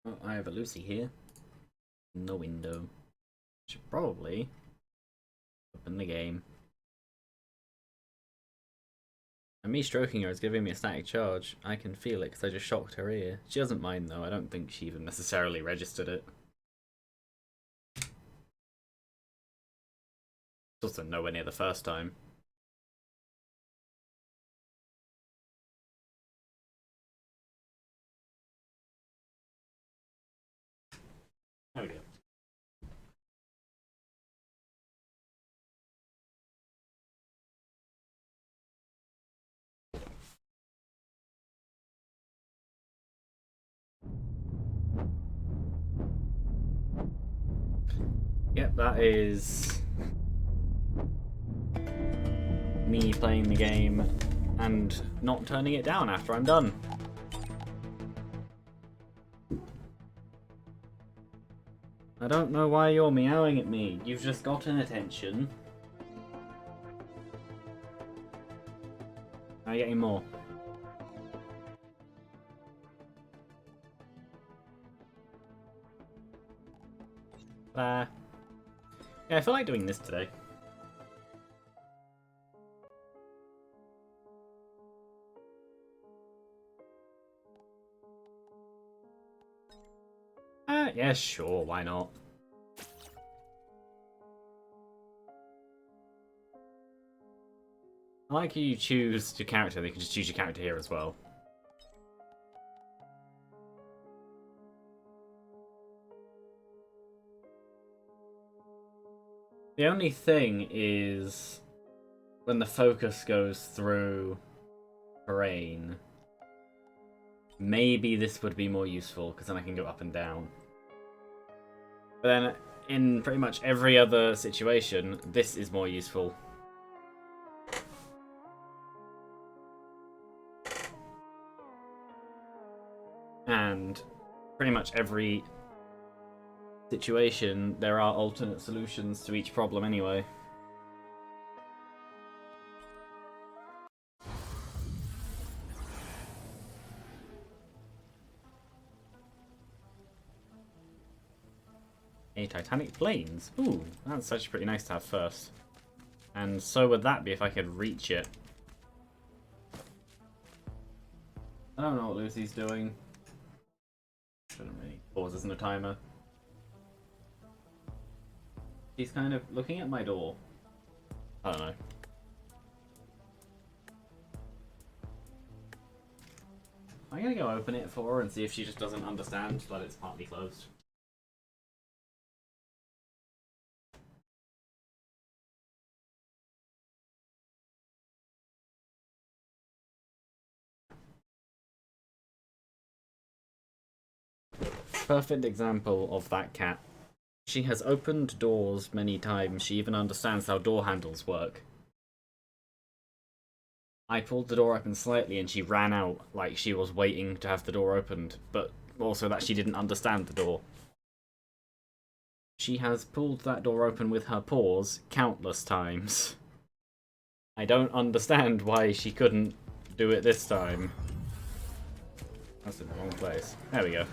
Well, I have a Lucy here in the window. Should probably open the game. And me stroking her is giving me a static charge. I can feel it because I just shocked her ear. She doesn't mind though. I don't think she even necessarily registered it. It's also nowhere near the first time. There we go. Yep, that is me playing the game and not turning it down after I'm done. I don't know why you're meowing at me. You've just gotten attention. Are you getting more? Yeah, I feel like doing this today. Yeah, sure, why not? I like you choose your character, you can just choose your character here as well. The only thing is when the focus goes through terrain, maybe this would be more useful because then I can go up and down. But then in pretty much every other situation, this is more useful. And pretty much every situation, there are alternate solutions to each problem anyway. A Titanic Plains. Ooh, that's actually pretty nice to have first. And so would that be if I could reach it. I don't know what Lucy's doing. Shouldn't really pause, isn't a timer. She's kind of looking at my door. I don't know. I'm gonna go open it for her and see if she just doesn't understand that it's partly closed. Perfect example of that cat. She has opened doors many times. She even understands how door handles work. I pulled the door open slightly and she ran out like she was waiting to have the door opened, but also that she didn't understand the door. She has pulled that door open with her paws countless times. I don't understand why she couldn't do it this time. That's in the wrong place. There we go.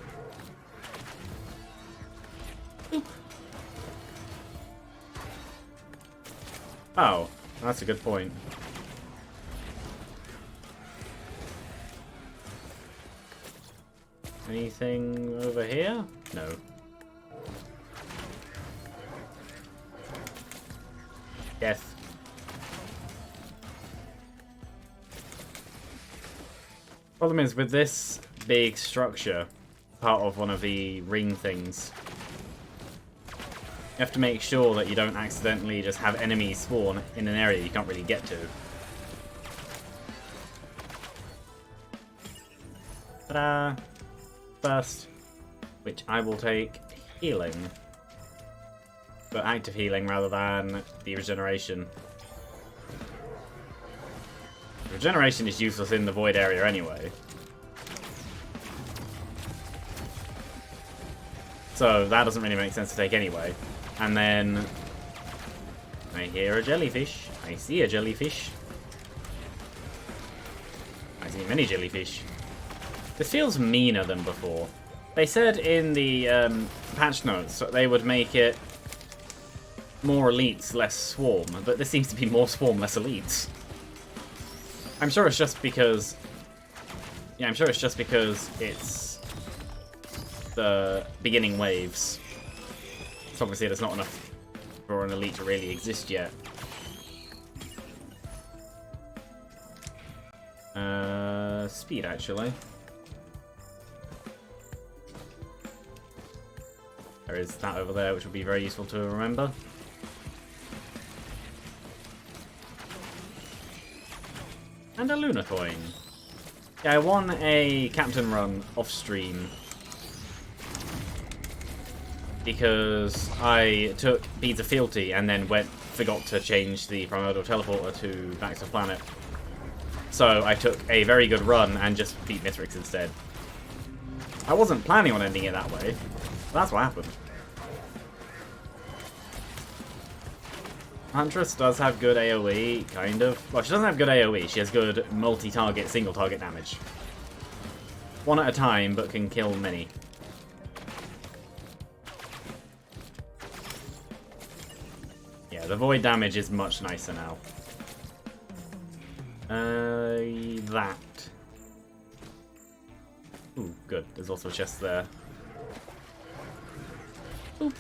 Oh, that's a good point. Anything over here? No. Death. Problem is, with this big structure, part of one of the ring things, you have to make sure that you don't accidentally just have enemies spawn in an area you can't really get to. Ta-da! First, which I will take, healing. But active healing rather than the regeneration. Regeneration is useless in the void area anyway. So that doesn't really make sense to take anyway. And then I hear a jellyfish. I see a jellyfish. I see many jellyfish. This feels meaner than before. They said in the patch notes that they would make it more elites, less swarm, but this seems to be more swarm, less elites. I'm sure it's just because... Yeah, I'm sure it's just because it's the beginning waves. So obviously there's not enough for an elite to really exist yet. Speed, actually. There is that over there, which would be very useful to remember. And a Luna coin. Yeah, I won a captain run off stream because I took Beads of Fealty and then forgot to change the Primordial Teleporter to Back to Planet. So I took a very good run and just beat Mithrix instead. I wasn't planning on ending it that way. That's what happened. Huntress does have good AoE, kind of. Well, she doesn't have good AoE. She has good multi-target, single-target damage. One at a time, but can kill many. Yeah, the void damage is much nicer now. That. Ooh, good. There's also a chest there. Oop.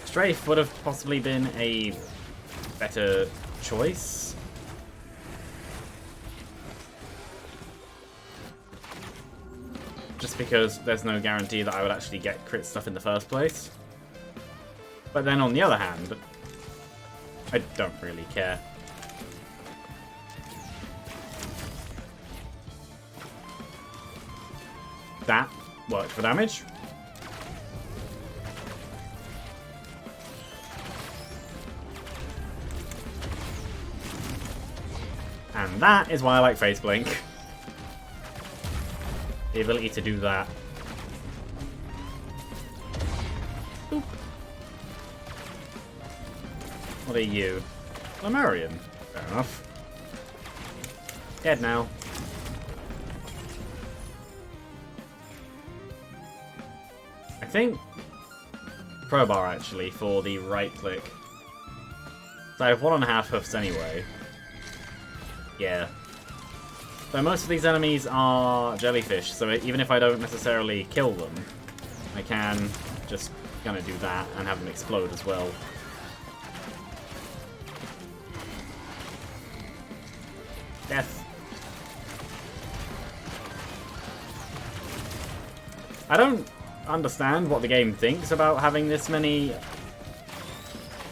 Strafe would have possibly been a better choice. Just because there's no guarantee that I would actually get crit stuff in the first place. But then on the other hand, I don't really care. That worked for damage. And that is why I like Face Blink. The ability to do that. Boop. What are you? Lemurian. Fair enough. Dead now. I think crowbar actually for the right click. So I have 1.5 hoofs anyway. Yeah. So most of these enemies are jellyfish, so even if I don't necessarily kill them, I can just kind of do that and have them explode as well. Death. I don't understand what the game thinks about having this many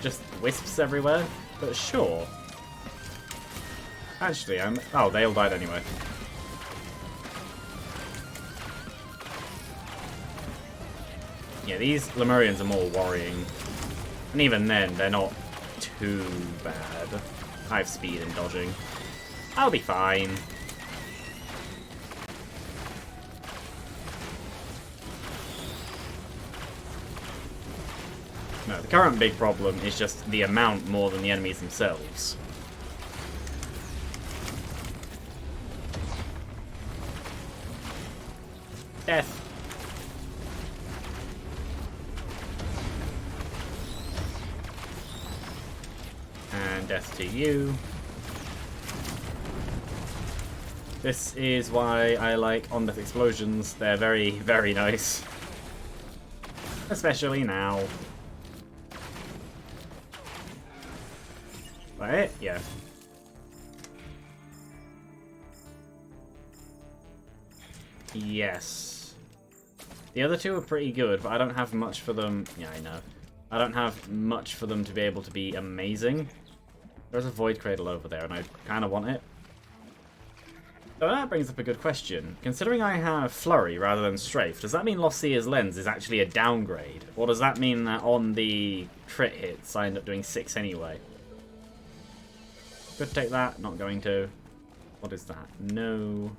just wisps everywhere, but sure. Actually, oh, they all died anyway. Yeah, these Lemurians are more worrying. And even then, they're not too bad. I have speed and dodging. I'll be fine. No, the current big problem is just the amount more than the enemies themselves. Death. And death to you. This is why I like on-death explosions. They're very, very nice. Especially now. Right? Yeah. Yes. The other two are pretty good, but I don't have much for them. Yeah, I know. I don't have much for them to be able to be amazing. There's a Void Cradle over there, and I kind of want it. So that brings up a good question. Considering I have Flurry rather than Strafe, does that mean Lost Seer's Lens is actually a downgrade? Or does that mean that on the crit hits I end up doing 6 anyway? Could take that, not going to. What is that? No.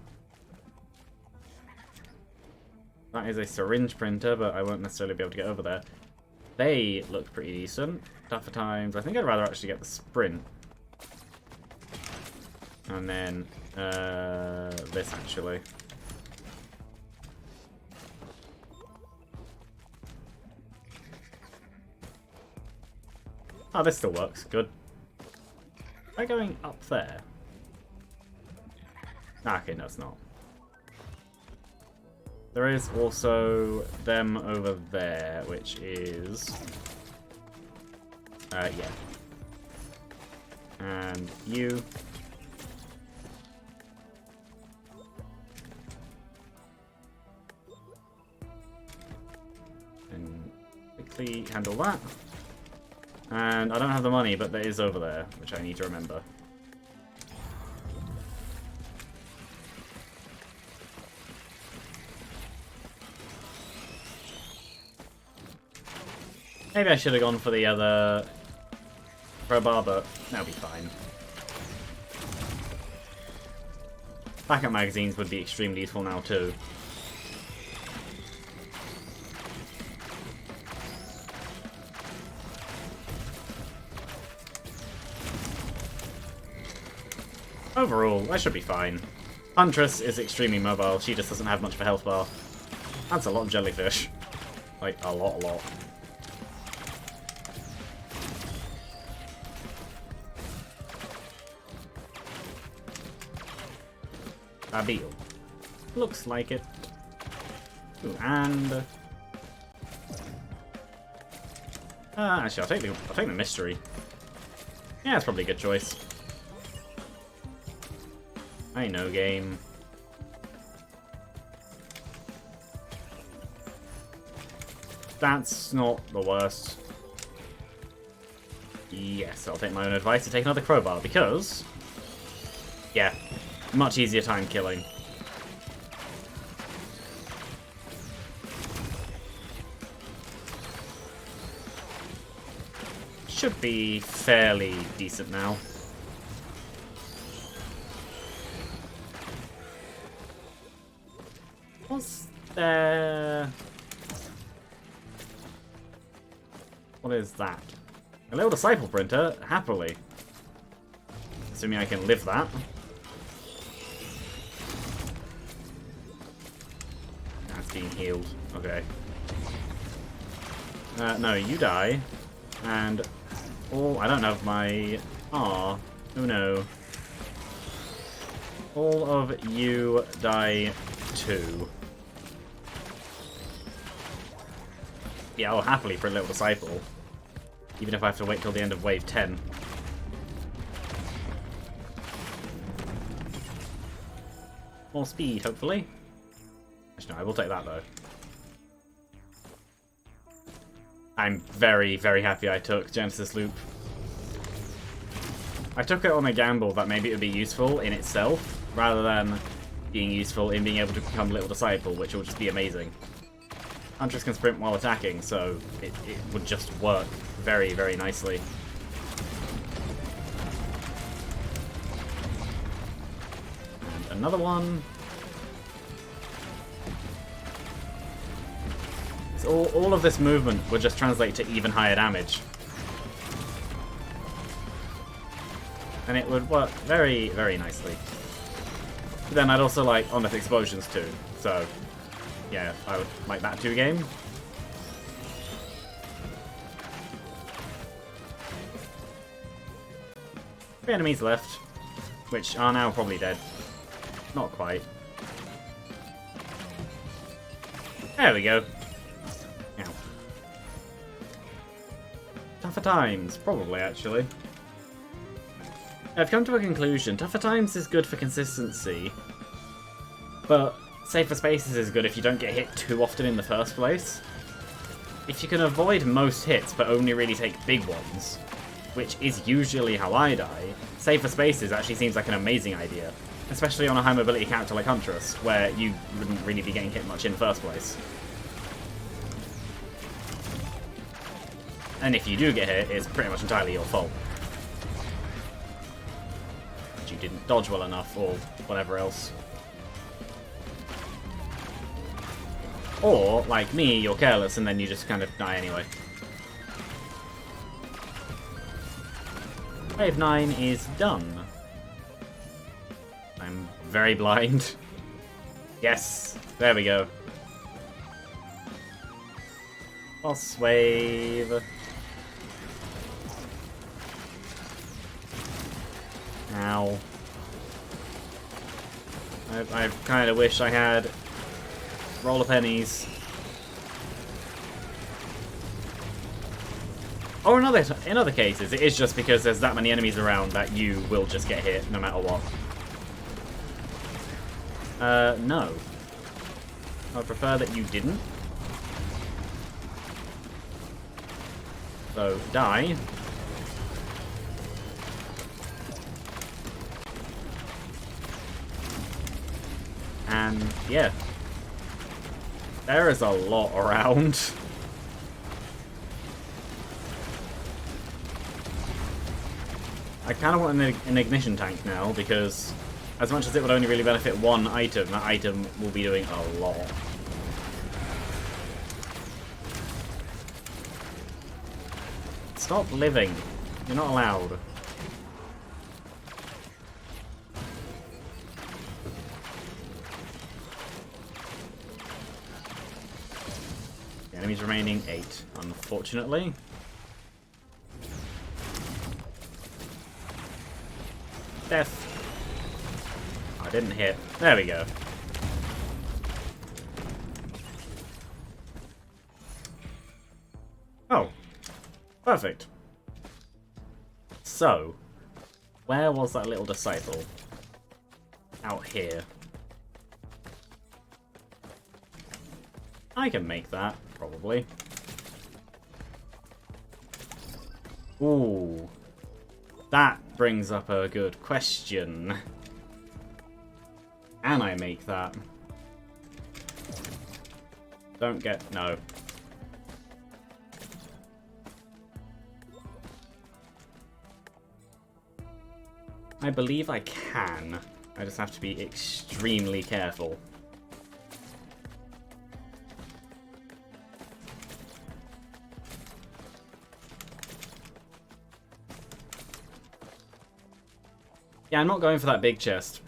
That is a syringe printer, but I won't necessarily be able to get over there. They look pretty decent. Tougher times. I think I'd rather actually get the sprint. And then this actually. Oh, this still works. Good. Am I going up there? Okay, no, it's not. There is also them over there, which is... yeah. And you. And quickly handle that. And I don't have the money, but there is over there, which I need to remember. Maybe I should have gone for the other crowbar, but that'll be fine. Backup magazines would be extremely useful now too. Overall, I should be fine. Huntress is extremely mobile, she just doesn't have much of a health bar. That's a lot of jellyfish. Like, a lot. Abiel. Looks like it. Ooh, and... actually, I'll take the mystery. Yeah, it's probably a good choice. I know, game. That's not the worst. Yes, I'll take my own advice to take another crowbar, because... yeah, much easier time killing. Should be fairly decent now. Was there... what is that? A little disciple printer, happily. Assuming I can live that. That's being healed. Okay. No, you die. And... oh, I don't have my... aw. Oh no. All of you die too. Yeah, I'll happily for a little disciple. Even if I have to wait till the end of wave 10. More speed, hopefully. Actually, no, I will take that, though. I'm very, very happy I took Genesis Loop. I took it on a gamble that maybe it would be useful in itself, rather than being useful in being able to become Little Disciple, which will just be amazing. Huntress can sprint while attacking, so it would just work very, very nicely. And another one. So all of this movement would just translate to even higher damage. And it would work very, very nicely. But then I'd also like Honest Explosions too, so... yeah, I would like that too game. 3 enemies left, which are now probably dead. Not quite. There we go. Ow. Tougher Times, probably actually. I've come to a conclusion. Tougher Times is good for consistency, but Safer Spaces is good if you don't get hit too often in the first place. If you can avoid most hits but only really take big ones, which is usually how I die, Safer Spaces actually seems like an amazing idea. Especially on a high mobility character like Huntress, where you wouldn't really be getting hit much in the first place. And if you do get hit, it's pretty much entirely your fault. But you didn't dodge well enough, or whatever else. Or, like me, you're careless and then you just kind of die anyway. Wave 9 is done. very blind. Yes, there we go. Boss wave. Ow. I kind of wish I had roll of pennies. Or in other cases, it is just because there's that many enemies around that you will just get hit no matter what. No. I'd prefer that you didn't. So, die. And, yeah. There is a lot around. I kind of want an ignition tank now, because as much as it would only really benefit one item, that item will be doing a lot. Stop living. You're not allowed. The enemies remaining 8, unfortunately. Death. I didn't hit. There we go. Oh. Perfect. So, where was that little disciple? Out here. I can make that, probably. Ooh. That brings up a good question. Can I make that? Don't get... no. I believe I can. I just have to be extremely careful. Yeah, I'm not going for that big chest.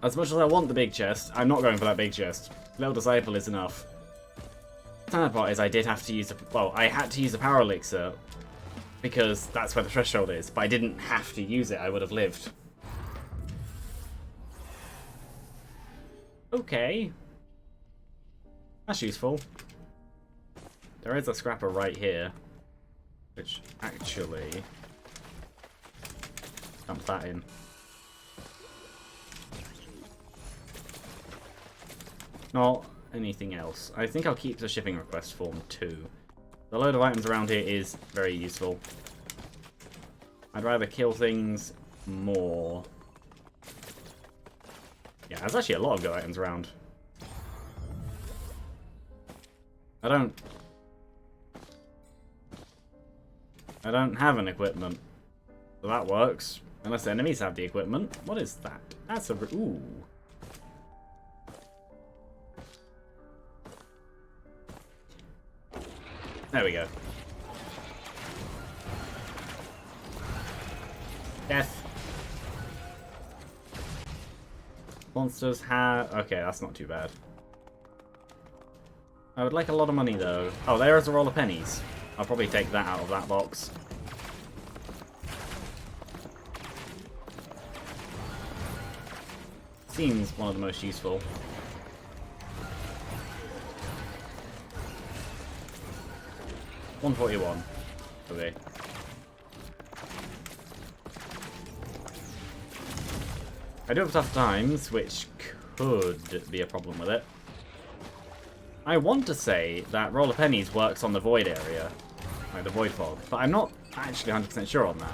As much as I want the big chest, I'm not going for that big chest. Little Disciple is enough. The sad part is I did have to use I had to use the power elixir because that's where the threshold is, but I didn't have to use it, I would have lived. Okay. That's useful. There is a scrapper right here, which actually dump that in. Not anything else. I think I'll keep the shipping request form too. The load of items around here is very useful. I'd rather kill things more. Yeah, there's actually a lot of good items around. I don't have an equipment. So that works. Unless the enemies have the equipment. What is that? That's a... ooh. There we go. Death. Monsters have... okay, that's not too bad. I would like a lot of money, though. Oh, there is a roll of pennies. I'll probably take that out of that box. Seems one of the most useful. $141. Okay. I do have tough times, which could be a problem with it. I want to say that Roll of Pennies works on the void area, like the void fog, but I'm not actually 100% sure on that.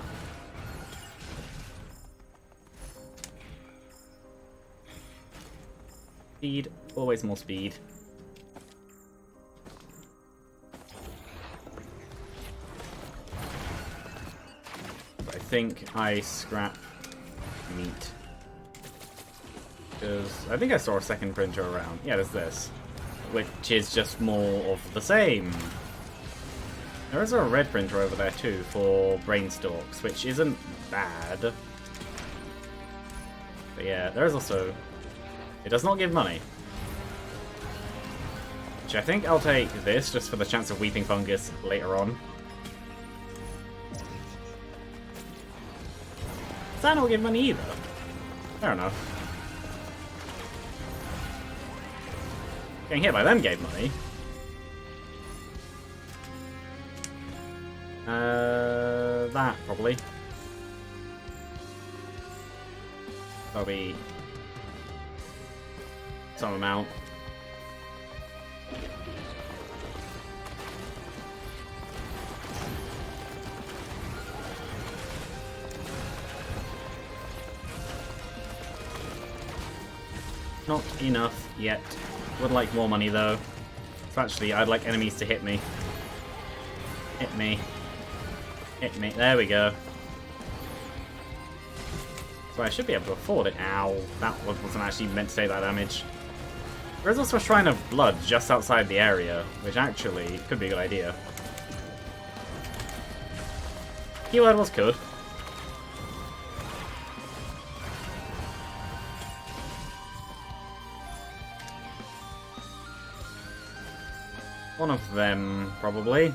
Speed, always more speed. I think I scrap meat. Because I think I saw a second printer around. Yeah, there's this. Which is just more of the same. There is a red printer over there too for brainstalks, which isn't bad. But yeah, there is also... It does not give money. Which I think I'll take this, just for the chance of Weeping Fungus later on. Does that not give money either? Fair enough. Getting hit by them gave money. That, probably. That'll be some amount. Not enough yet. Would like more money though. So actually, I'd like enemies to hit me. Hit me. Hit me. There we go. So I should be able to afford it. Ow. That wasn't actually meant to take that damage. There is also a Shrine of Blood just outside the area, which actually could be a good idea. Keyword was could. One of them, probably.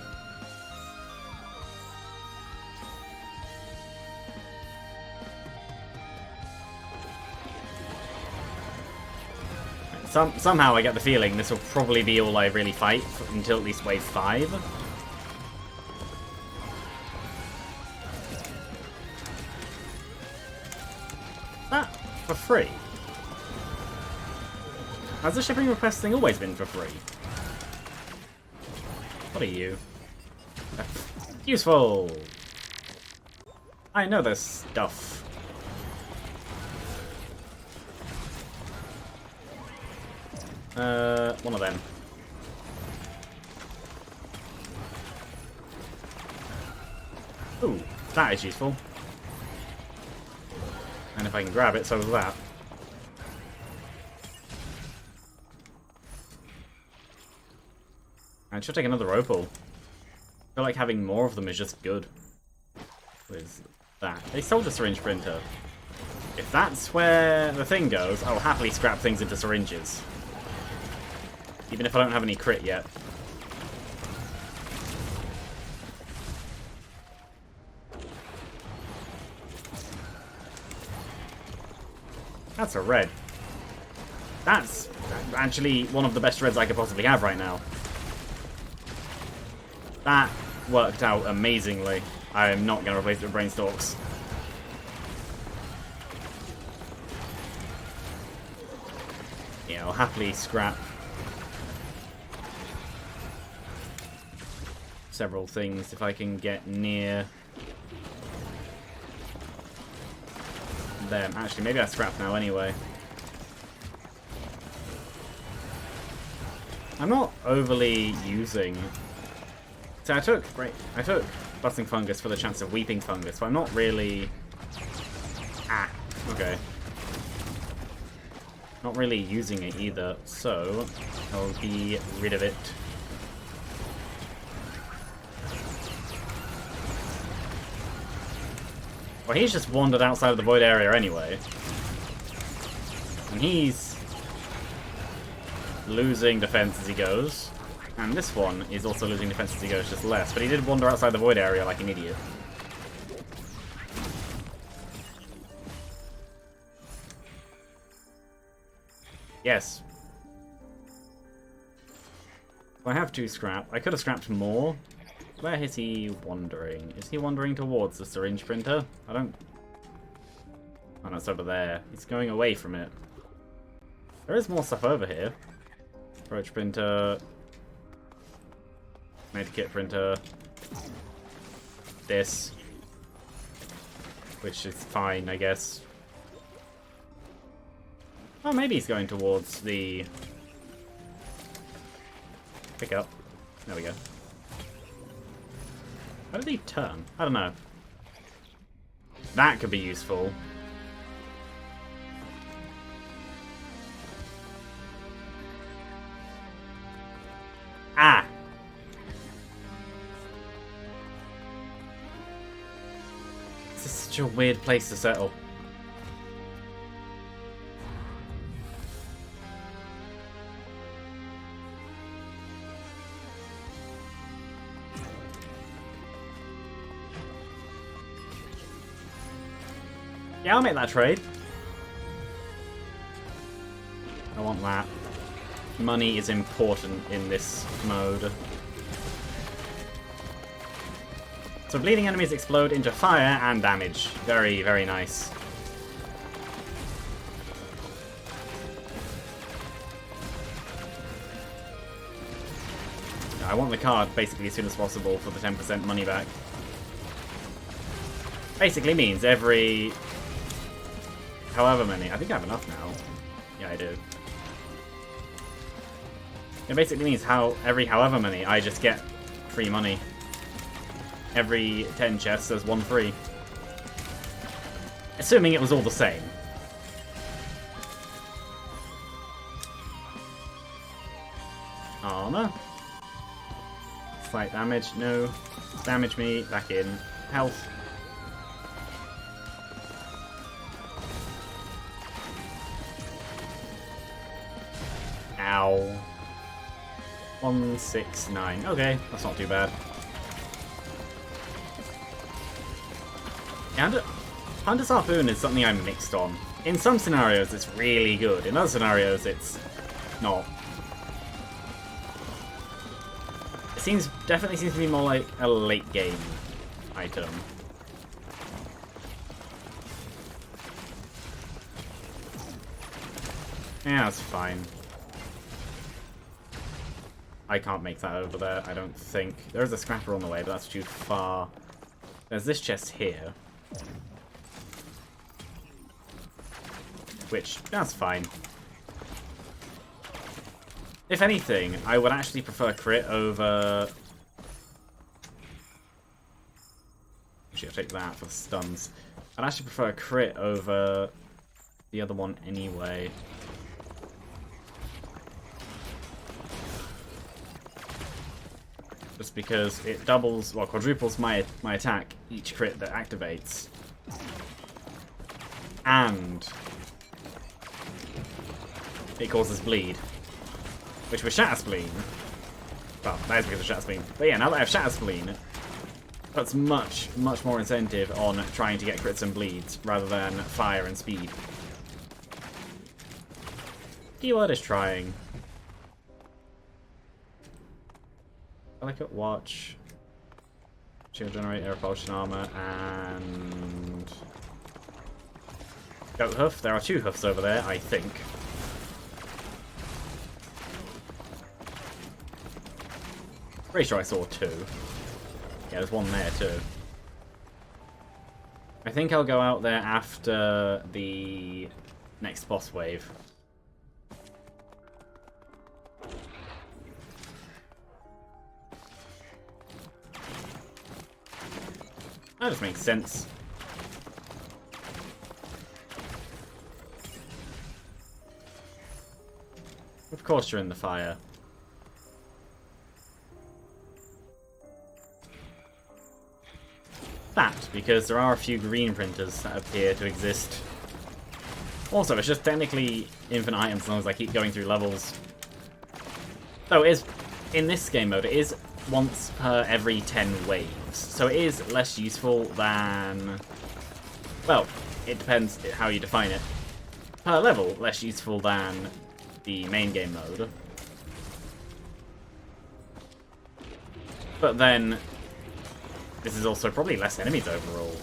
Somehow I get the feeling this will probably be all I really fight until at least wave 5. That for free? Has the shipping request thing always been for free? What are you? Useful! I know this stuff. One of them. Ooh, that is useful. And if I can grab it, so is that. I should take another opal. I feel like having more of them is just good. What is that? They sold a syringe printer. If that's where the thing goes, I'll happily scrap things into syringes. Even if I don't have any crit yet. That's a red. That's actually one of the best reds I could possibly have right now. That worked out amazingly. I am not going to replace it with Brainstalks. Yeah, I'll happily scrap several things if I can get near them. Actually, maybe I scrap now anyway. I'm not overly using... So I took Busting Fungus for the chance of Weeping Fungus, but I'm not really... Ah, okay. Not really using it either, so I'll be rid of it. Well, he's just wandered outside of the void area anyway. And he's losing defense as he goes. And this one is also losing defense as he goes, just less. But he did wander outside the void area like an idiot. Yes. Well, I have 2 scrap. I could have scrapped more. Where is he wandering? Is he wandering towards the syringe printer? I don't... Oh, no, it's over there. He's going away from it. There is more stuff over here. Approach printer. Medkit printer. This. Which is fine, I guess. Oh, maybe he's going towards the... Pick up. There we go. How did he turn? I don't know. That could be useful. Ah! This is such a weird place to settle. Yeah, I'll make that trade. I want that. Money is important in this mode. So bleeding enemies explode into fire and damage. Very, very nice. I want the card basically as soon as possible for the 10% money back. Basically means every... however many. I think I have enough now. Yeah, I do. It basically means every however many I just get free money. Every 10 chests there's one free. Assuming it was all the same. Armor. Slight damage, no. Damage me, back in. Health. Ow. 169. Okay, that's not too bad. And Hunter's Harpoon is something I'm mixed on. In some scenarios it's really good, in other scenarios it's not. It definitely seems to be more like a late game item. Yeah, that's fine. I can't make that over there, I don't think. There's a scrapper on the way, but that's too far. There's this chest here. Which, that's fine. If anything, I would actually prefer crit over... Actually, I'll take that for stuns. I'd actually prefer crit over the other one anyway. Just because it doubles, well, quadruples my attack each crit that activates. And it causes bleed. Which with Shatter Spleen, well, that is because of Shatter Spleen. But yeah, now that I have Shatter Spleen, puts much, much more incentive on trying to get crits and bleeds, rather than fire and speed. Keyword is trying. Delicate Watch, Shield Generator, Repulsion Armor, and... Goat Hoof. There are 2 hoofs over there, I think. Pretty sure I saw 2. Yeah, there's one there too. I think I'll go out there after the next boss wave. That just makes sense. Of course you're in the fire. That, because there are a few green printers that appear to exist. Also, it's just technically infinite items as long as I keep going through levels. Though it is, in this game mode, it is once per every 10 waves. So it is less useful than... Well, it depends how you define it. Per level, less useful than the main game mode. But then... This is also probably less enemies overall.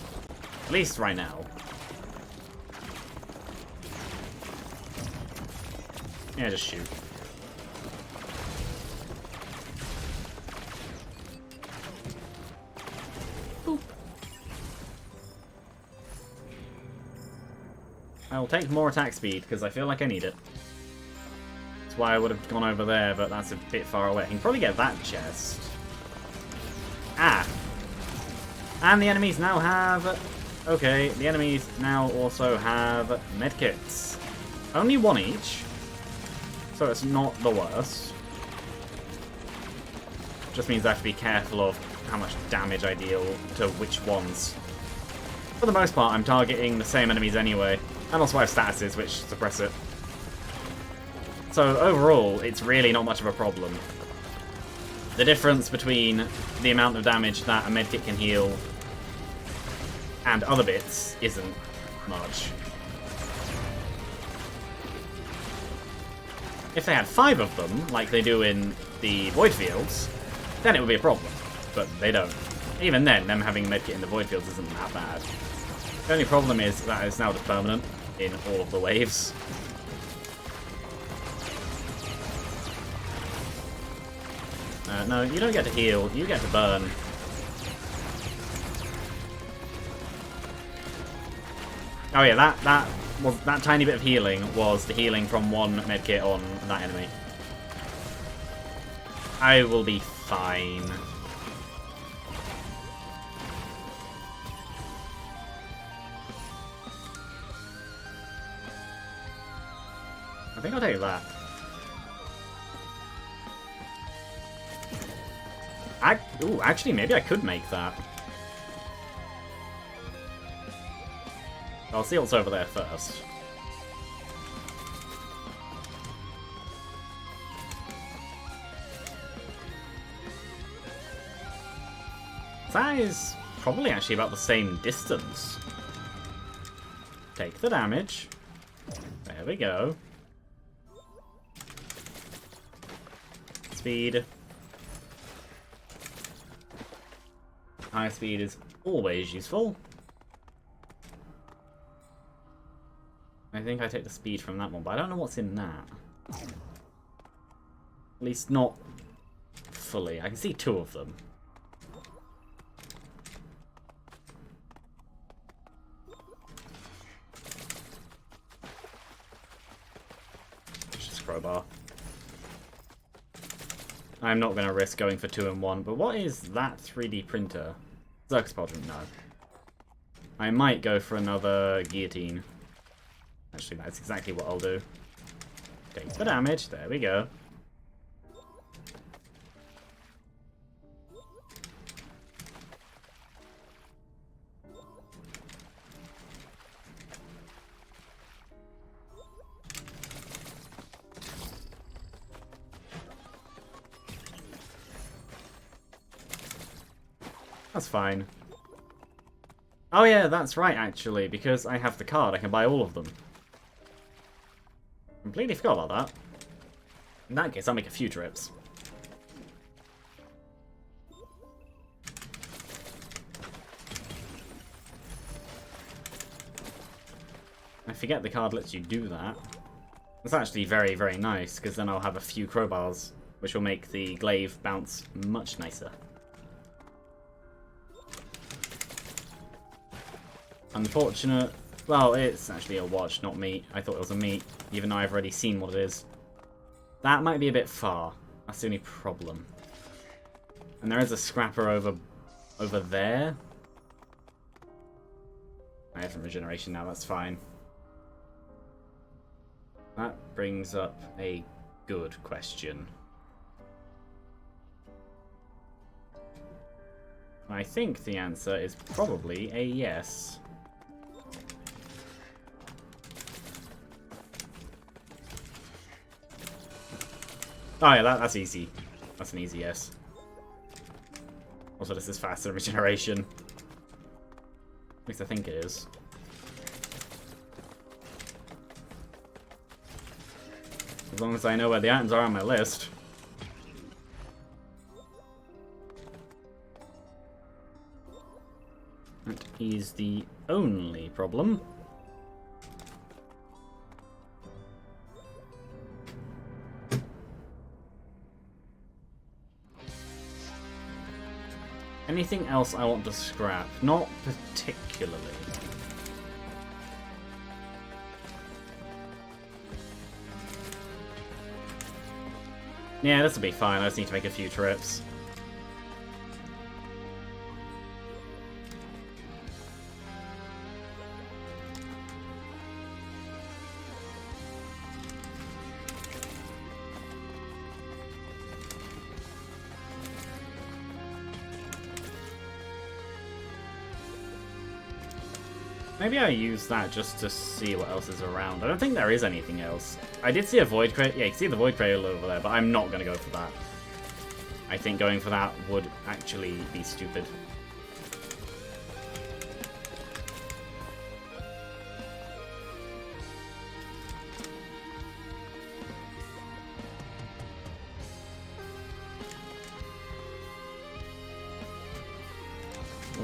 At least right now. Yeah, just shoot. Boop. I'll take more attack speed, because I feel like I need it. That's why I would have gone over there, but that's a bit far away. I can probably get that chest. Ah! And the enemies now have... Okay, the enemies now also have medkits. Only 1 each. So it's not the worst. Just means I have to be careful of how much damage I deal to which ones. For the most part, I'm targeting the same enemies anyway. And also I have statuses which suppress it. So overall, it's really not much of a problem. The difference between the amount of damage that a medkit can heal and other bits isn't much. If they had 5 of them, like they do in the Void Fields, then it would be a problem. But they don't. Even then, them having a medkit in the Void Fields isn't that bad. The only problem is that it's now just permanent in all of the waves. No, you don't get to heal, you get to burn. Oh yeah, that tiny bit of healing was the healing from one medkit on that enemy. I will be fine. I think I'll take that. Ooh, actually, maybe I could make that. I'll see what's over there first. That is probably actually about the same distance. Take the damage. There we go. Speed. High speed is always useful. I think I take the speed from that one, but I don't know what's in that. At least not fully. I can see 2 of them. Just crowbar. I'm not going to risk going for 2 in 1, but what is that 3D printer? Zerg Squadron, no. I might go for another guillotine. Actually, that's exactly what I'll do. Take the damage, there we go. That's fine. Oh yeah, that's right actually, because I have the card, I can buy all of them. Completely forgot about that. In that case, I'll make a few trips. I forget the card lets you do that. That's actually very, very nice, because then I'll have a few crowbars, which will make the glaive bounce much nicer. Unfortunate. Well, it's actually a watch, not meat. I thought it was a meat, even though I've already seen what it is. That might be a bit far. That's the only problem. And there is a scrapper over there. I have some regeneration now, that's fine. That brings up a good question. I think the answer is probably a yes. Oh yeah, that's easy. That's an easy yes. Also, this is faster regeneration. At least I think it is. As long as I know where the items are on my list. That is the only problem. Anything else I want to scrap? Not particularly. Yeah, this will be fine. I just need to make a few trips. Maybe I use that just to see what else is around. I don't think there is anything else. I did see a Void Cradle. Yeah, you can see the Void Cradle over there, but I'm not going to go for that. I think going for that would actually be stupid.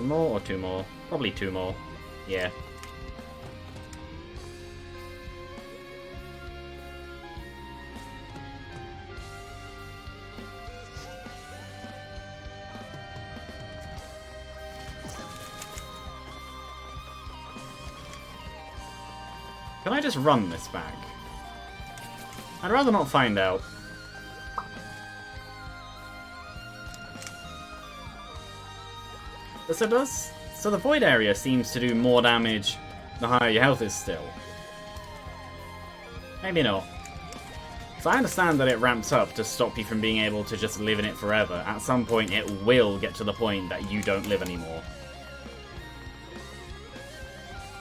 One more or two more? Probably two more. Yeah. Can I just run this back? I'd rather not find out. So the void area seems to do more damage the higher your health is still. Maybe not. So I understand that it ramps up to stop you from being able to just live in it forever. At some point it will get to the point that you don't live anymore.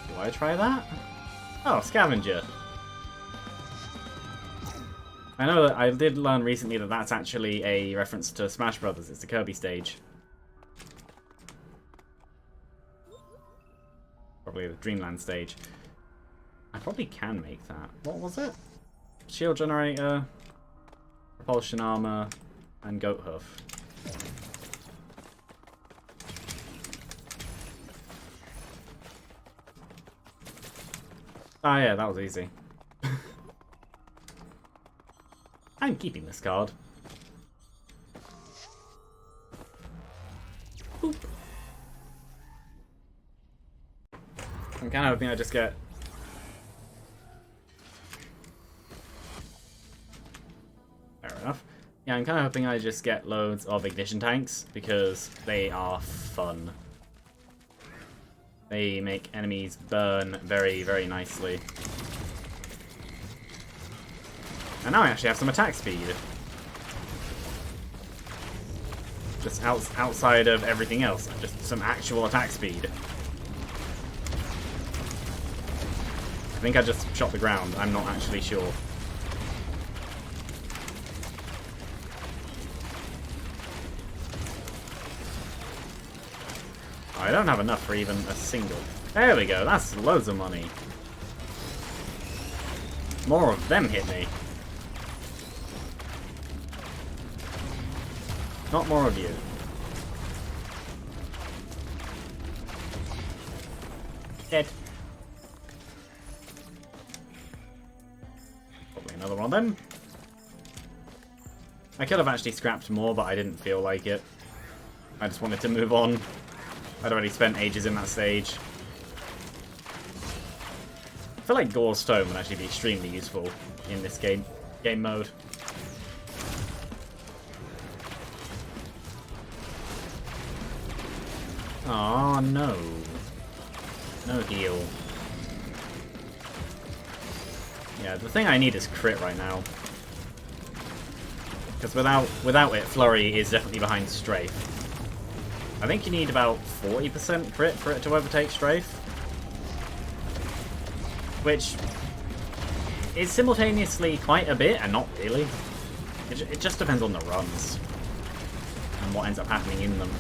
Do I try that? Oh, scavenger. I know that I did learn recently that that's actually a reference to Smash Brothers. It's the Kirby stage. Probably the Dreamland stage. I probably can make that. What was it? Shield generator, propulsion armor, and goat hoof. Oh yeah, that was easy. I'm keeping this card. Boop. I'm kind of hoping I just get... Fair enough. Yeah, I'm kind of hoping I just get loads of ignition tanks, because they are fun. They make enemies burn very, very nicely. And now I actually have some attack speed. Just outside of everything else. Just some actual attack speed. I think I just shot the ground. I'm not actually sure. I don't have enough for even a single. There we go, that's loads of money. More of them hit me. Not more of you. Dead. Probably another one of them. I could have actually scrapped more, but I didn't feel like it. I just wanted to move on. I'd already spent ages in that stage. I feel like Gore's Tome would actually be extremely useful in this game mode. Oh no. No heal. Yeah, the thing I need is crit right now. Because without it, Flurry is definitely behind Strafe. I think you need about 40% crit for it to overtake Strafe. Which is simultaneously quite a bit, and not really. It just depends on the runs. And what ends up happening in them.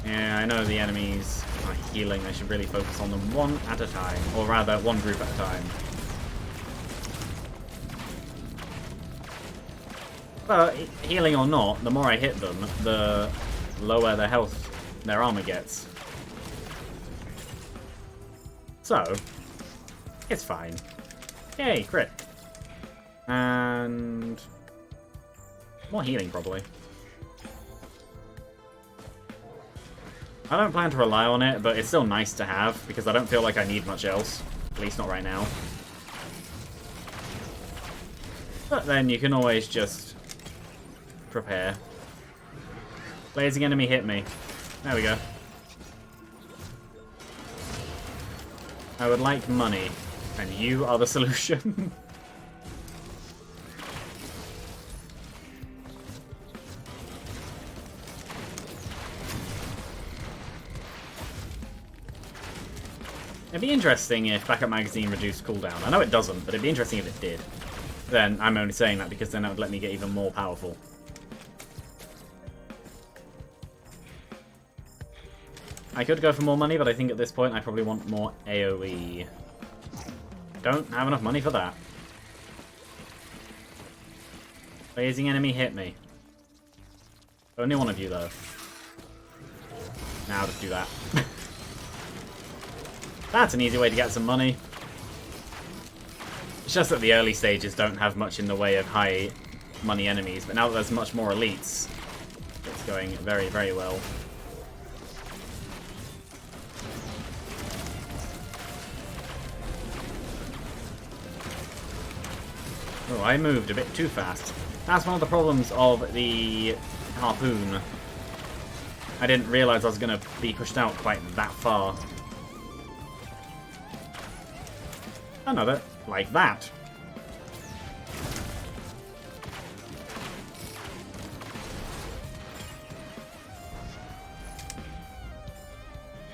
Yeah, I know the enemies are healing. I should really focus on them one at a time. Or rather, one group at a time. But healing or not, the more I hit them, the lower their health, their armor gets. So, it's fine. Yay, crit. And more healing, probably. I don't plan to rely on it, but it's still nice to have, because I don't feel like I need much else. At least not right now. But then you can always just prepare. Blazing enemy hit me. There we go. I would like money, and you are the solution. It'd be interesting if Backup Magazine reduced cooldown. I know it doesn't, but it'd be interesting if it did. Then I'm only saying that because then that would let me get even more powerful. I could go for more money, but I think at this point I probably want more AoE. Don't have enough money for that. Blazing enemy hit me. Only one of you, though. Now just do that. That's an easy way to get some money. It's just that the early stages don't have much in the way of high money enemies, but now that there's much more elites, it's going very, very well. Oh, I moved a bit too fast. That's one of the problems of the harpoon. I didn't realise I was going to be pushed out quite that far. Another, like that.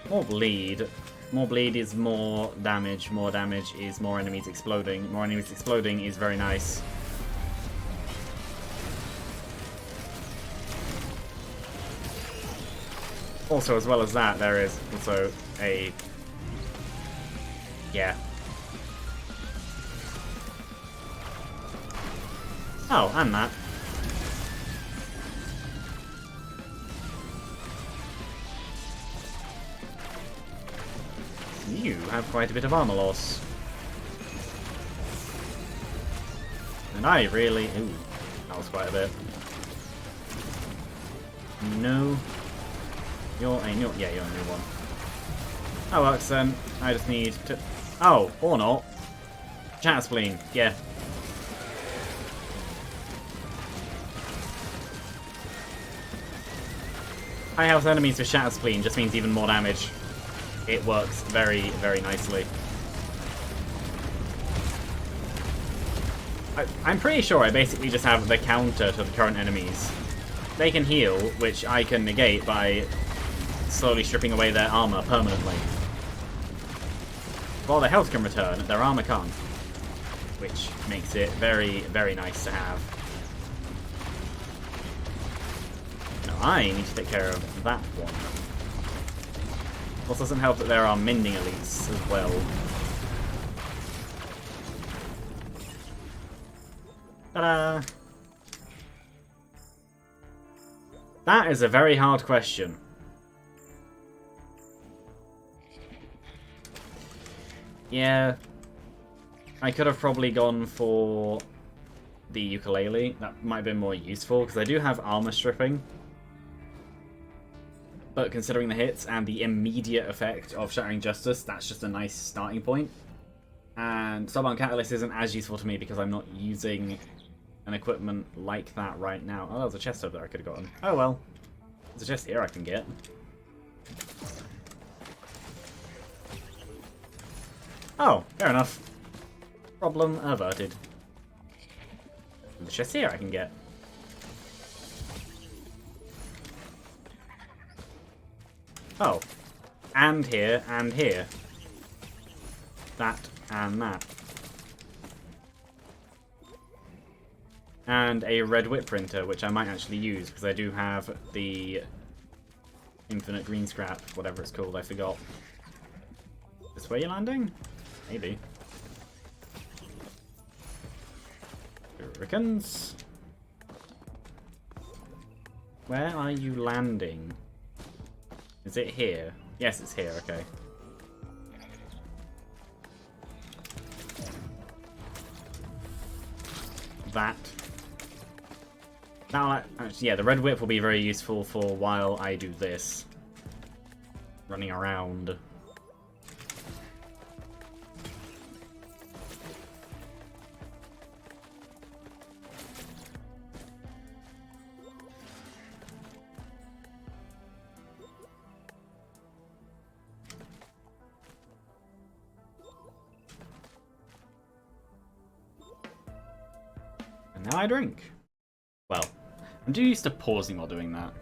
More bleed. More bleed is more damage. More damage is more enemies exploding. More enemies exploding is very nice. Also, as well as that, there is also a... yeah. Oh, and that. You have quite a bit of armor loss. And I really... ooh, that was quite a bit. No. You're a new... yeah, you're a new one. Oh, well, then I just need to... oh, or not. Shatter Spleen, yeah. High health enemies with Shatter Spleen just means even more damage. It works very, very nicely. I'm pretty sure I basically just have the counter to the current enemies. They can heal, which I can negate by slowly stripping away their armor permanently. While their health can return, their armor can't. Which makes it very, very nice to have. Now I need to take care of that one. Also doesn't help that there are mending elites as well. Ta-da! That is a very hard question. Yeah. I could have probably gone for the ukulele. That might have been more useful, because I do have armor stripping. But considering the hits and the immediate effect of Shattering Justice, that's just a nice starting point. And Starbound Catalyst isn't as useful to me because I'm not using an equipment like that right now. Oh, there was a chest over there I could have gotten. Oh well. There's a chest here I can get. Oh, fair enough. Problem averted. There's a chest here I can get. Oh. And here, and here. That, and that. And a red whip printer, which I might actually use, because I do have the infinite green scrap, whatever it's called, I forgot. This way you're landing? Maybe. Shurikens. Where are you landing? Is it here? Yes, it's here, okay. That. Now, actually, yeah, the red whip will be very useful for while I do this. Running around. Now I drink. Well, I'm too used to pausing while doing that.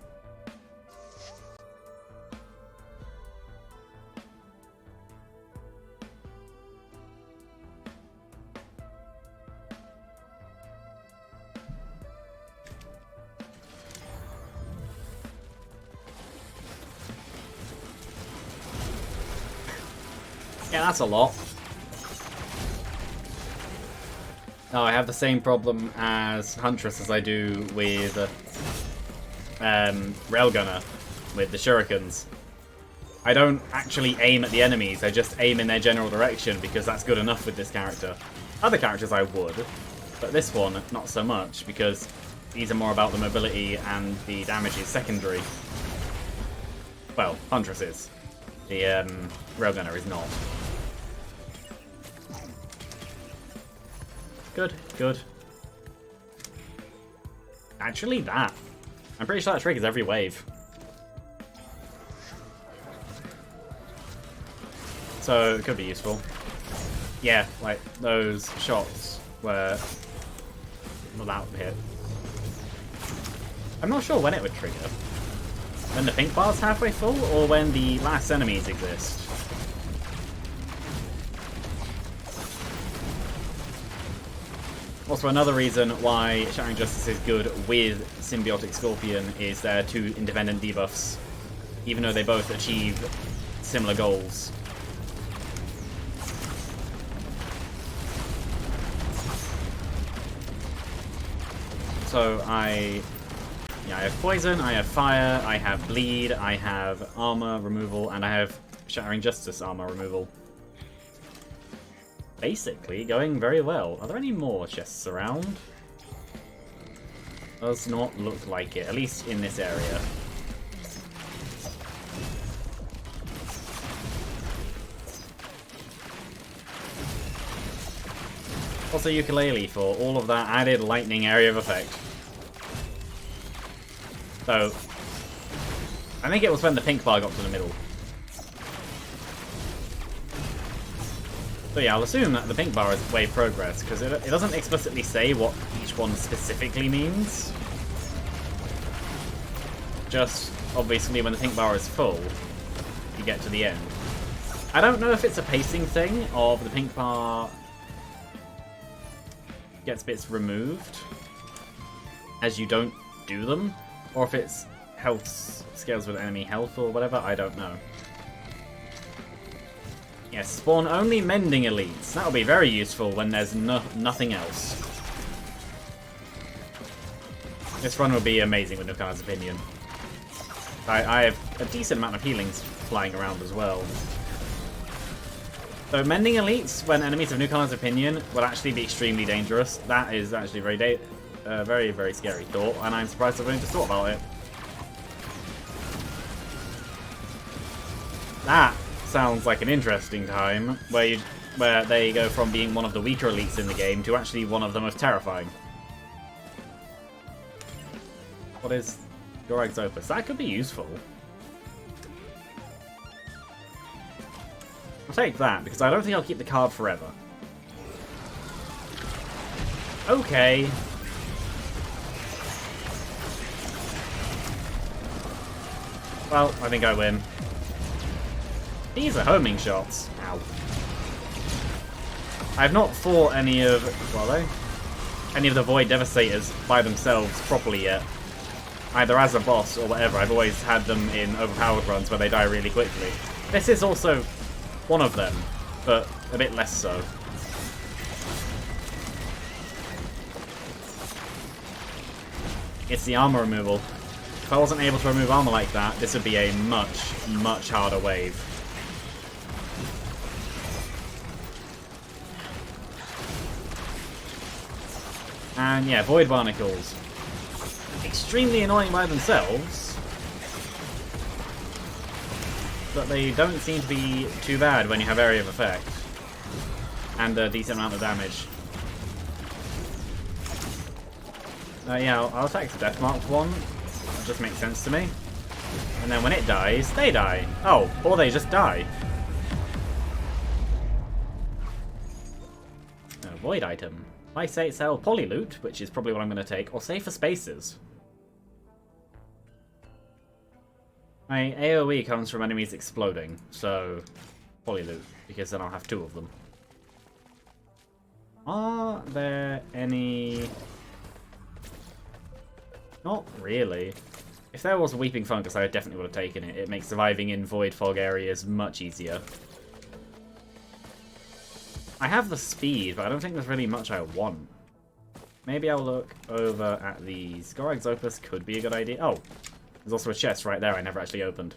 Yeah, that's a lot. Oh, I have the same problem as Huntress as I do with Railgunner with the shurikens. I don't actually aim at the enemies, I just aim in their general direction because that's good enough with this character. Other characters I would, but this one not so much because these are more about the mobility and the damage is secondary. Well, Huntress is. The Railgunner is not. Good, good. Actually, that. I'm pretty sure that triggers every wave. So, it could be useful. Yeah, like, those shots were without hit. I'm not sure when it would trigger. When the pink bar's halfway full, or when the last enemies exist? Also, another reason why Shattering Justice is good with Symbiotic Scorpion is their two independent debuffs, even though they both achieve similar goals. So I have Poison, I have Fire, I have Bleed, I have Armor Removal, and I have Shattering Justice Armor Removal. Basically, going very well. Are there any more chests around? Does not look like it, at least in this area. Also Ukulele for all of that added lightning area of effect. So, I think it was when the pink bar got to the middle. So yeah, I'll assume that the pink bar is wave progress, because it doesn't explicitly say what each one specifically means. Just, obviously, when the pink bar is full, you get to the end. I don't know if it's a pacing thing, of the pink bar gets bits removed as you don't do them, or if it's health scales with enemy health or whatever, I don't know. Yes, spawn only mending elites. That'll be very useful when there's nothing else. This run will be amazing with Nukan's opinion. I have a decent amount of healings flying around as well. So mending elites when enemies of Nukan's opinion will actually be extremely dangerous. That is actually very, very scary thought, and I'm surprised I'm willing to thought about it. That sounds like an interesting time where they go from being one of the weaker elites in the game to actually one of the most terrifying. What is Gorag's Opus? That could be useful. I'll take that, because I don't think I'll keep the card forever. Okay. Well, I think I win. These are homing shots. Ow. I've not fought any of... What are they? Any of the Void Devastators by themselves properly yet. Either as a boss or whatever. I've always had them in overpowered runs where they die really quickly. This is also one of them, but a bit less so. It's the armor removal. If I wasn't able to remove armor like that, this would be a much, much harder wave. And yeah, Void Barnacles. Extremely annoying by themselves, but they don't seem to be too bad when you have area of effect and a decent amount of damage. Yeah, I'll attack the Death Marked one. That just makes sense to me. And then when it dies, they die. Oh, or they just die. A Void item. I say sell Polyloot, which is probably what I'm going to take, or Safer Spaces. My AoE comes from enemies exploding, so Polyloot, because then I'll have two of them. Are there any... Not really. If there was a Weeping Fungus, I definitely would have taken it. It makes surviving in Void Fog areas much easier. I have the speed, but I don't think there's really much I want. Maybe I'll look over at these. Gorag's Opus could be a good idea. Oh, There's also a chest right there I never actually opened.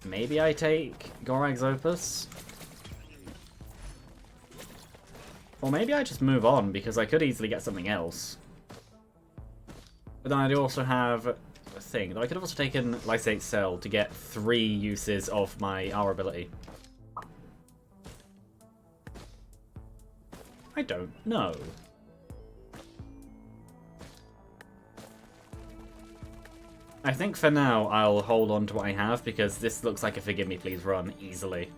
Maybe I take Gorag's Opus? Or maybe I just move on, because I could easily get something else. But then I do also have a thing, that I could have also taken Lysate Cell to get 3 uses of my R ability. I don't know. I think for now I'll hold on to what I have, because this looks like a Forgive Me Please run easily.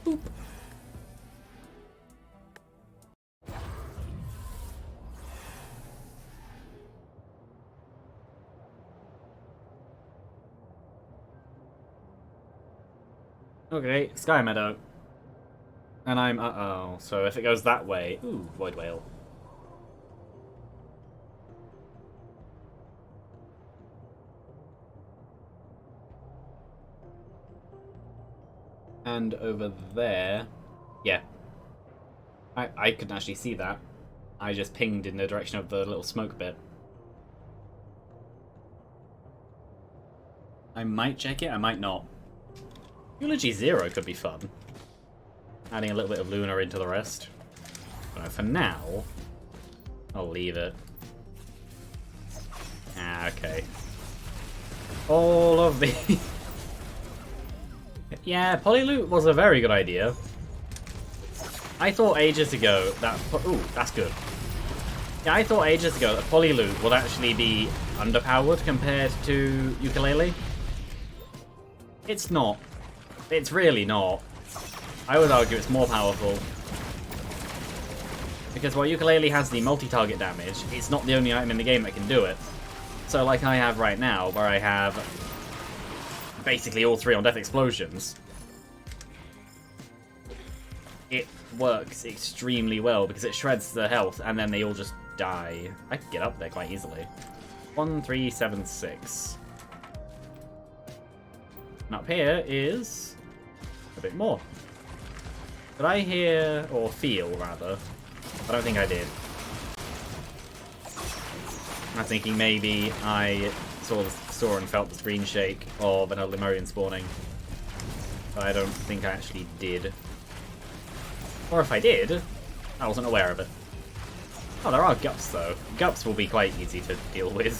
Boop. Okay, Sky Meadow. And I'm uh-oh, so if it goes that way... Ooh, Void Whale. And over there... Yeah. I couldn't actually see that. I just pinged in the direction of the little smoke bit. I might check it, I might not. Eulogy 0 could be fun. Adding a little bit of Luna into the rest. But for now, I'll leave it. Ah, okay. All of the... Yeah, Polyloot was a very good idea. I thought ages ago that... Ooh, that's good. Yeah, I thought ages ago that Polyloot would actually be underpowered compared to Ukulele. It's not. It's really not. I would argue it's more powerful. Because while Ukulele has the multi-target damage, it's not the only item in the game that can do it. So like I have right now, where I have basically all 3 on Death Explosions, it works extremely well because it shreds the health and then they all just die. I can get up there quite easily. 1, 3, 7, 6. And up here is a bit more. Did I hear, or feel rather? I don't think I did. I'm thinking maybe I saw and felt the screen shake of an Lemurian spawning. But I don't think I actually did. Or if I did, I wasn't aware of it. Oh, there are Gups though. Gups will be quite easy to deal with.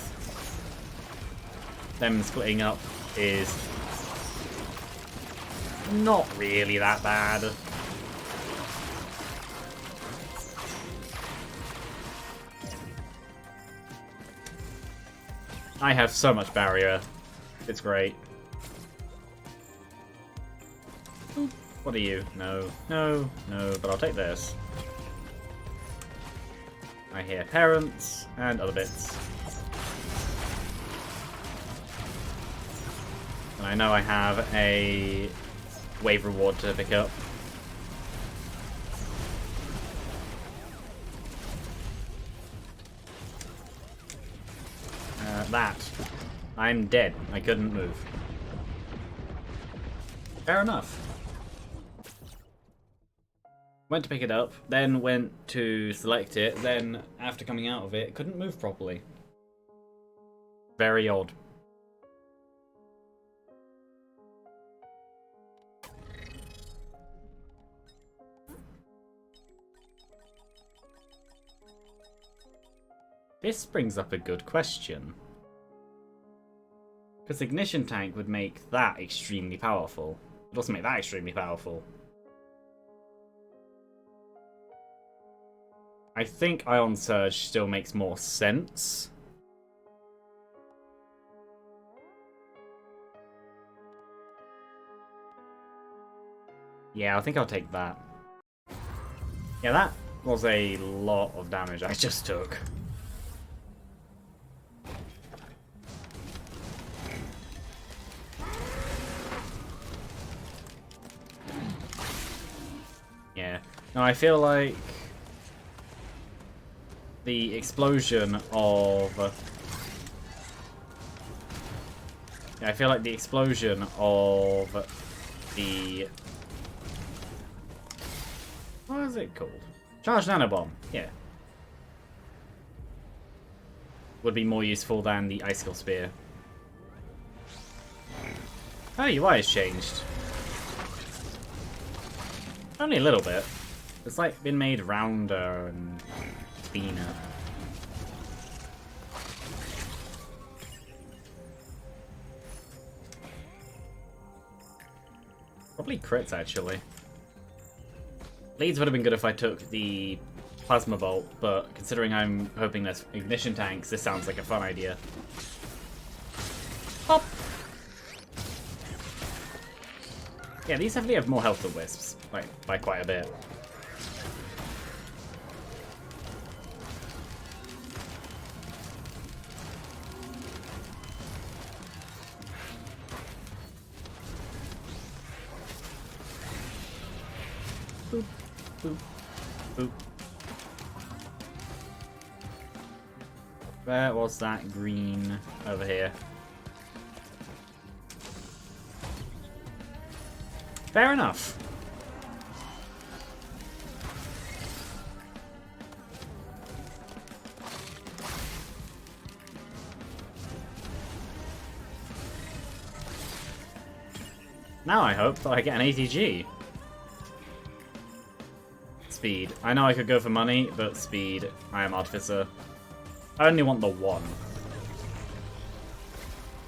Them splitting up is not really that bad. I have so much barrier. It's great. What are you? No, no, no, but I'll take this. I hear parents and other bits. And I know I have a wave reward to pick up. That. I'm dead. I couldn't move. Fair enough. Went to pick it up, then went to select it, then after coming out of it, couldn't move properly. Very odd. This brings up a good question. Because Ignition Tank would make that extremely powerful. It doesn't make that extremely powerful. I think Ion Surge still makes more sense. Yeah, I think I'll take that. Yeah, that was a lot of damage I just took. Yeah. No, I feel like the explosion of... Yeah, I feel like the explosion of the... What is it called? Charged Nanobomb, yeah. would be more useful than the Icicle Spear. Oh, UI has changed. Only a little bit. It's like been made rounder and cleaner. Probably crits, actually. Leads would have been good if I took the Plasma Bolt, but considering I'm hoping there's ignition tanks, this sounds like a fun idea. Pop! Yeah, these definitely have more health than Wisps, like, by quite a bit. Boop, boop, boop. Where was that green over here? Fair enough. Now I hope that I get an ATG. Speed. I know I could go for money, but speed. I am Artificer. I only want the one.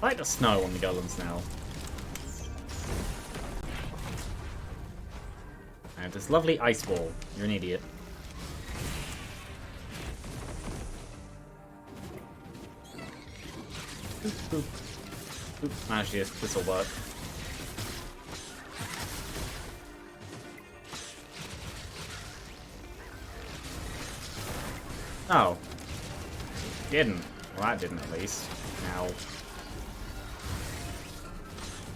I like the snow on the golems now. I have this lovely ice ball. You're an idiot. Boop, boop. Boop. Actually, this will work. Oh. Didn't. Well, that didn't at least. Now.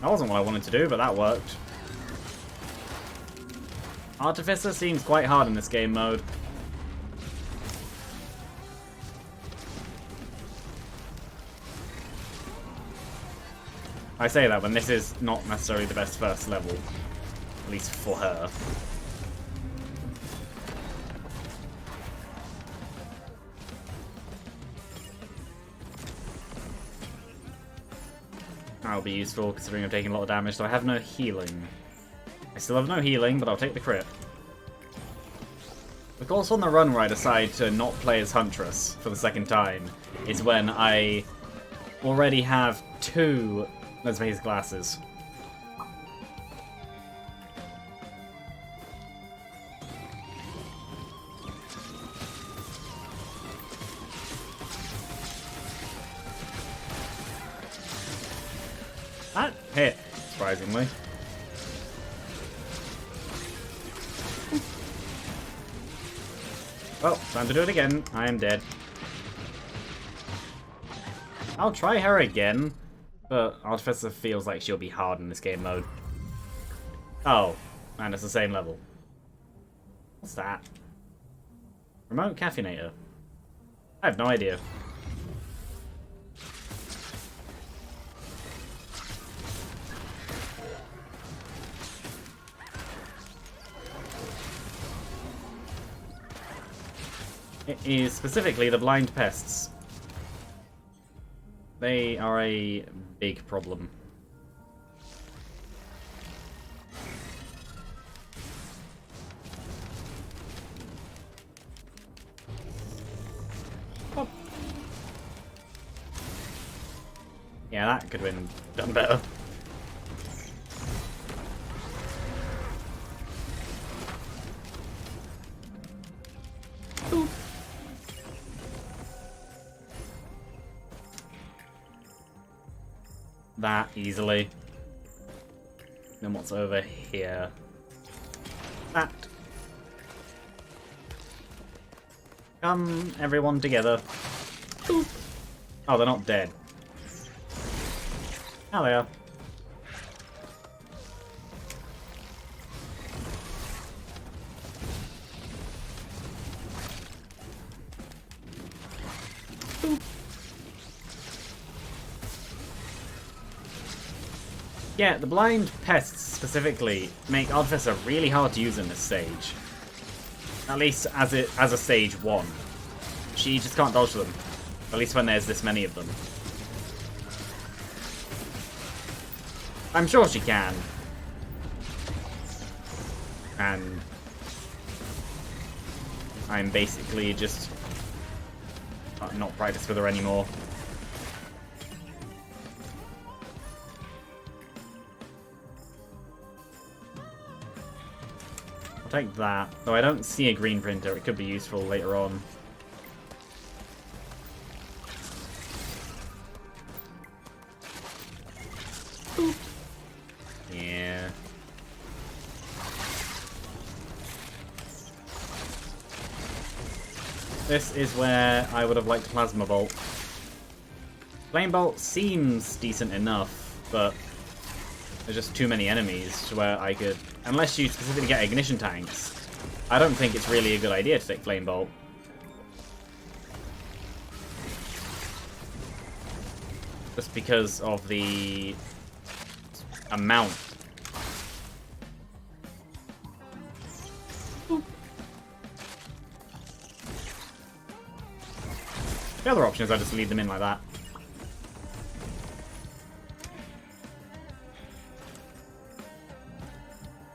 That wasn't what I wanted to do, but that worked. Artificer seems quite hard in this game mode. I say that when this is not necessarily the best first level. At least for her. That'll be useful considering I'm taking a lot of damage, so I have no healing. I still have no healing, but I'll take the crit. Of course, on the run where I decide to not play as Huntress for the second time is when I already have 2 Lesmaze glasses. That hit, surprisingly. Well, time to do it again. I am dead. I'll try her again, but Artificer feels like she'll be hard in this game mode. Oh, and it's the same level. What's that? Remote Caffeinator. I have no idea. It is specifically the blind pests. They are a big problem. Oh. Yeah, that could have been done better. Ooh. That easily. Then what's over here? That. Come, everyone together. Boop. Oh, they're not dead. Oh, they are. Boop. Yeah, the blind pests specifically make Artificer really hard to use in this stage. At least as a stage 1. She just can't dodge them. At least when there's this many of them. I'm sure she can. And I'm basically just not practiced with her anymore. I'll take that. Though I don't see a green printer, it could be useful later on. Boop. Yeah. This is where I would have liked Plasma Bolt. Flame Bolt seems decent enough, but there's just too many enemies to where I could... Unless you specifically get ignition tanks, I don't think it's really a good idea to take Flame Bolt. Just because of the amount. Boop. The other option is I just leave them in like that.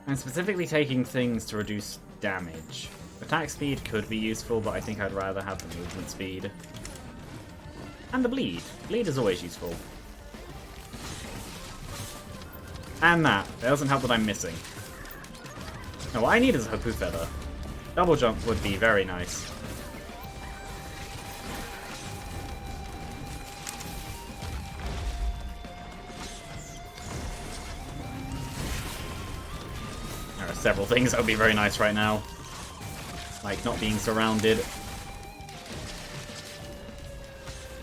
I'm specifically taking things to reduce damage. Attack speed could be useful, but I think I'd rather have the movement speed. And the bleed. Bleed is always useful. And that. It doesn't help that I'm missing. No, what I need is a Hapu Feather. Double jump would be very nice. There are several things that would be very nice right now. Like not being surrounded.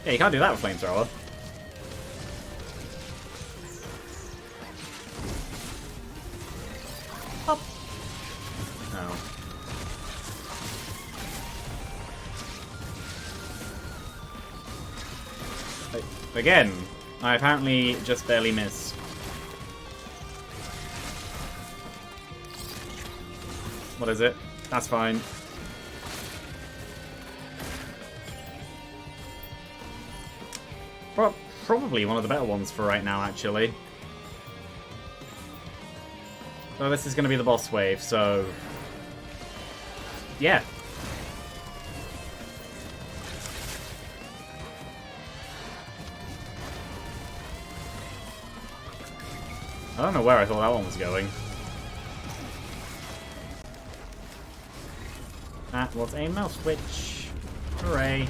Yeah, you can't do that with Flamethrower. Up. Oh. Again, I apparently just barely missed. What is it? That's fine. Probably one of the better ones for right now, actually. So this is going to be the boss wave, so... yeah. I don't know where I thought that one was going. That was a mouse switch. Hooray.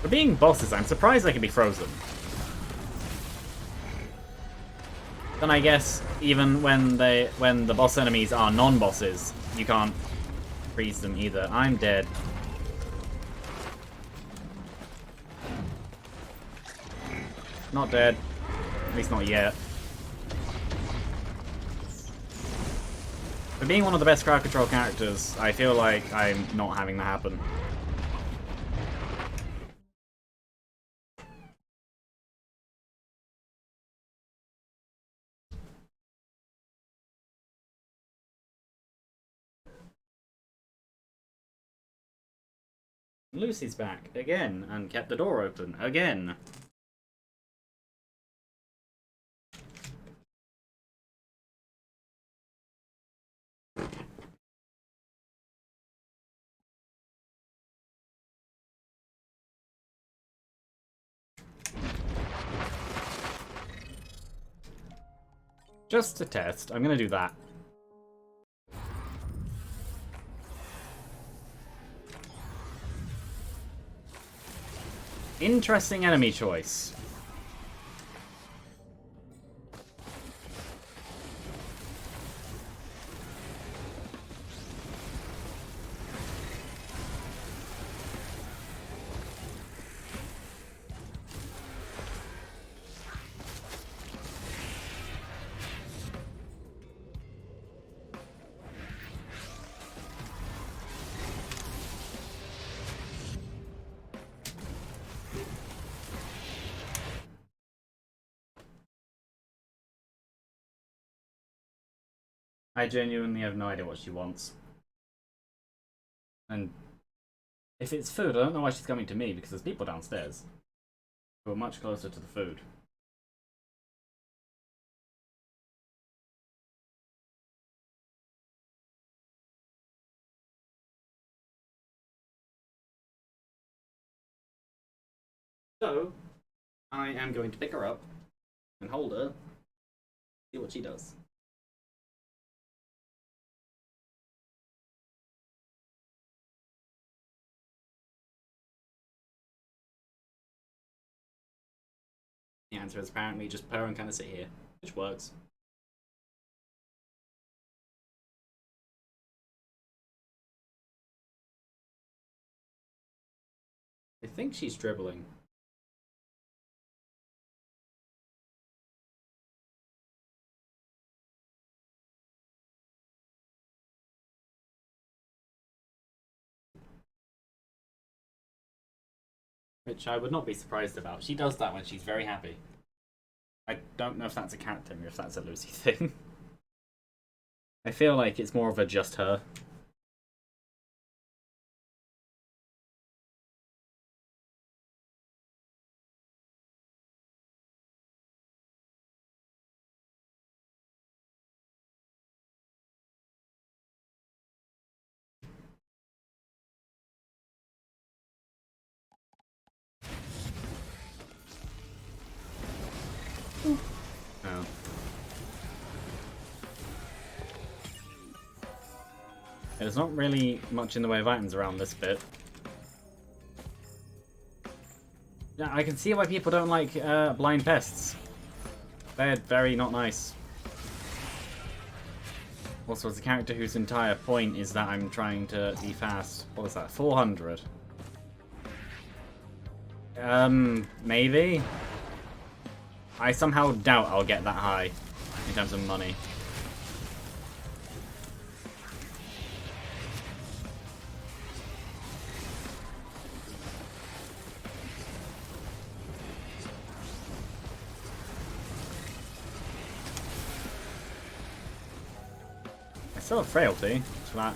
For being bosses, I'm surprised they can be frozen. Then I guess even when the boss enemies are non-bosses, you can't freeze them either. I'm dead. Not dead. At least not yet. For being one of the best crowd control characters, I feel like I'm not having that happen. Lucy's back again and kept the door open again. Just to test, I'm gonna do that. Interesting enemy choice. I genuinely have no idea what she wants. And if it's food, I don't know why she's coming to me, because there's people downstairs who are much closer to the food. So, I am going to pick her up and hold her, see what she does. The answer is apparently just purr and kind of sit here, which works. I think she's dribbling. Which I would not be surprised about. She does that when she's very happy. I don't know if that's a cat thing or if that's a Lucy thing. I feel like it's more of a just her. Oh. There's not really much in the way of items around this bit. Yeah, I can see why people don't like blind pests. They're very not nice. Also, as a character whose entire point is that I'm trying to be fast. What was that? 400? Maybe? I somehow doubt I'll get that high in terms of money. I still have frailty, so that...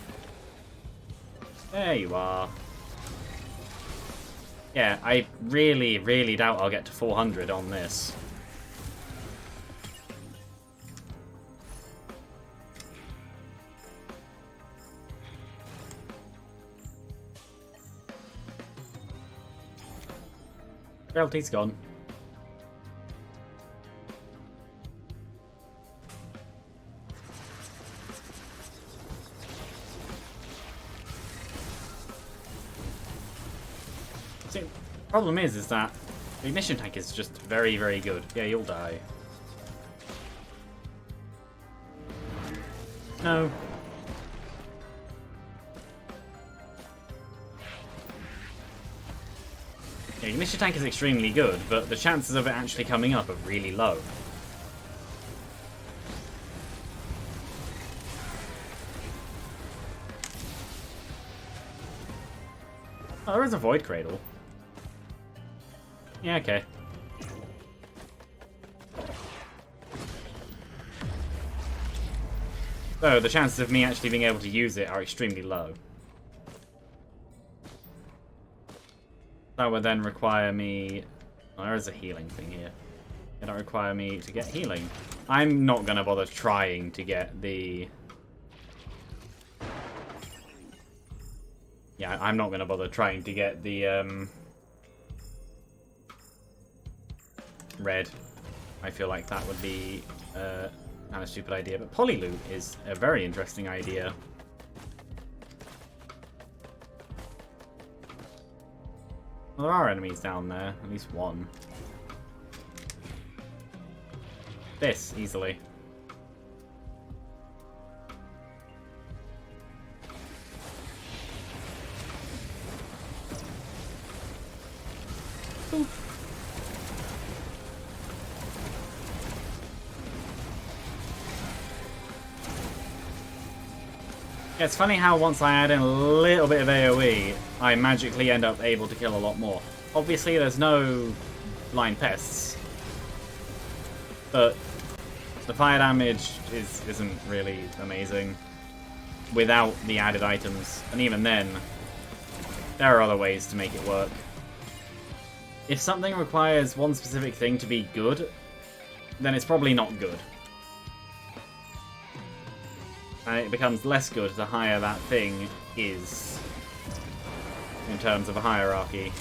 There you are. Yeah, I really, really doubt I'll get to 400 on this. Frailty's gone. See, the problem is that the ignition tank is just very, very good. Yeah, you'll die. No. Yeah, ignition tank is extremely good, but the chances of it actually coming up are really low. Oh, there is a Void Cradle. Yeah, okay. So, the chances of me actually being able to use it are extremely low. That would then require me... Oh, there is a healing thing here. It'll require me to get healing. I'm not going to bother trying to get the... Yeah, I'm not going to bother trying to get the red. I feel like that would be kind of stupid idea. But Polyloot is a very interesting idea. Well, there are enemies down there. At least one. This, easily. Ooh. Yeah, it's funny how once I add in a little bit of AoE, I magically end up able to kill a lot more. Obviously, there's no blind pests, but The fire damage isn't really amazing without the added items, and even then, there are other ways to make it work. If something requires one specific thing to be good, then it's probably not good. And it becomes less good the higher that thing is in terms of a hierarchy.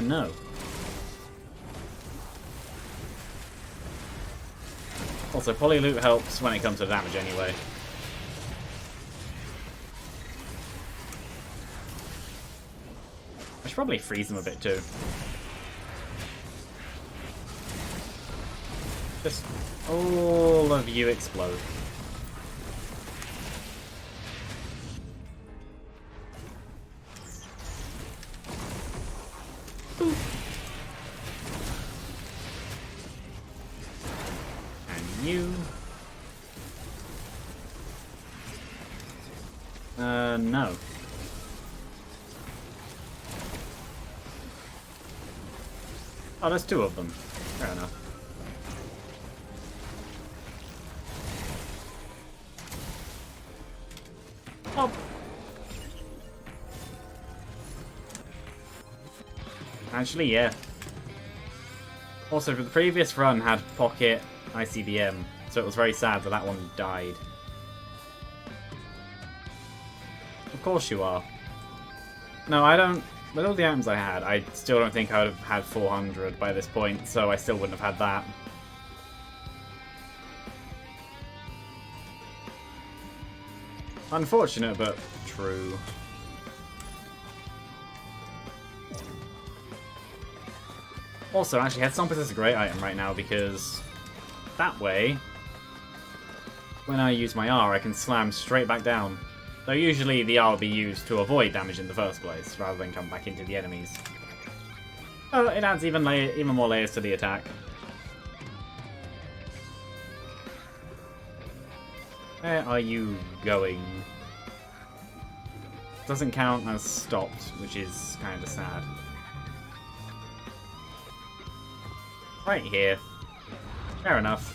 No. Also, Polyloot helps when it comes to damage anyway. I should probably freeze them a bit too. Just all of you explode. Boop. And you. No. Oh, there's two of them. Fair enough. Oh. Actually, yeah. Also, the previous run had Pocket ICBM, so it was very sad that that one died. Of course you are. No, I don't... With all the items I had, I still don't think I would have had 400 by this point, so I still wouldn't have had that. Unfortunate, but true. Also, actually, Head Stompers is a great item right now because that way, when I use my R, I can slam straight back down. Though usually the R will be used to avoid damage in the first place, rather than come back into the enemies. Oh, it adds even more layers to the attack. Where are you going? Doesn't count as stopped, which is kind of sad. Right here. Fair enough.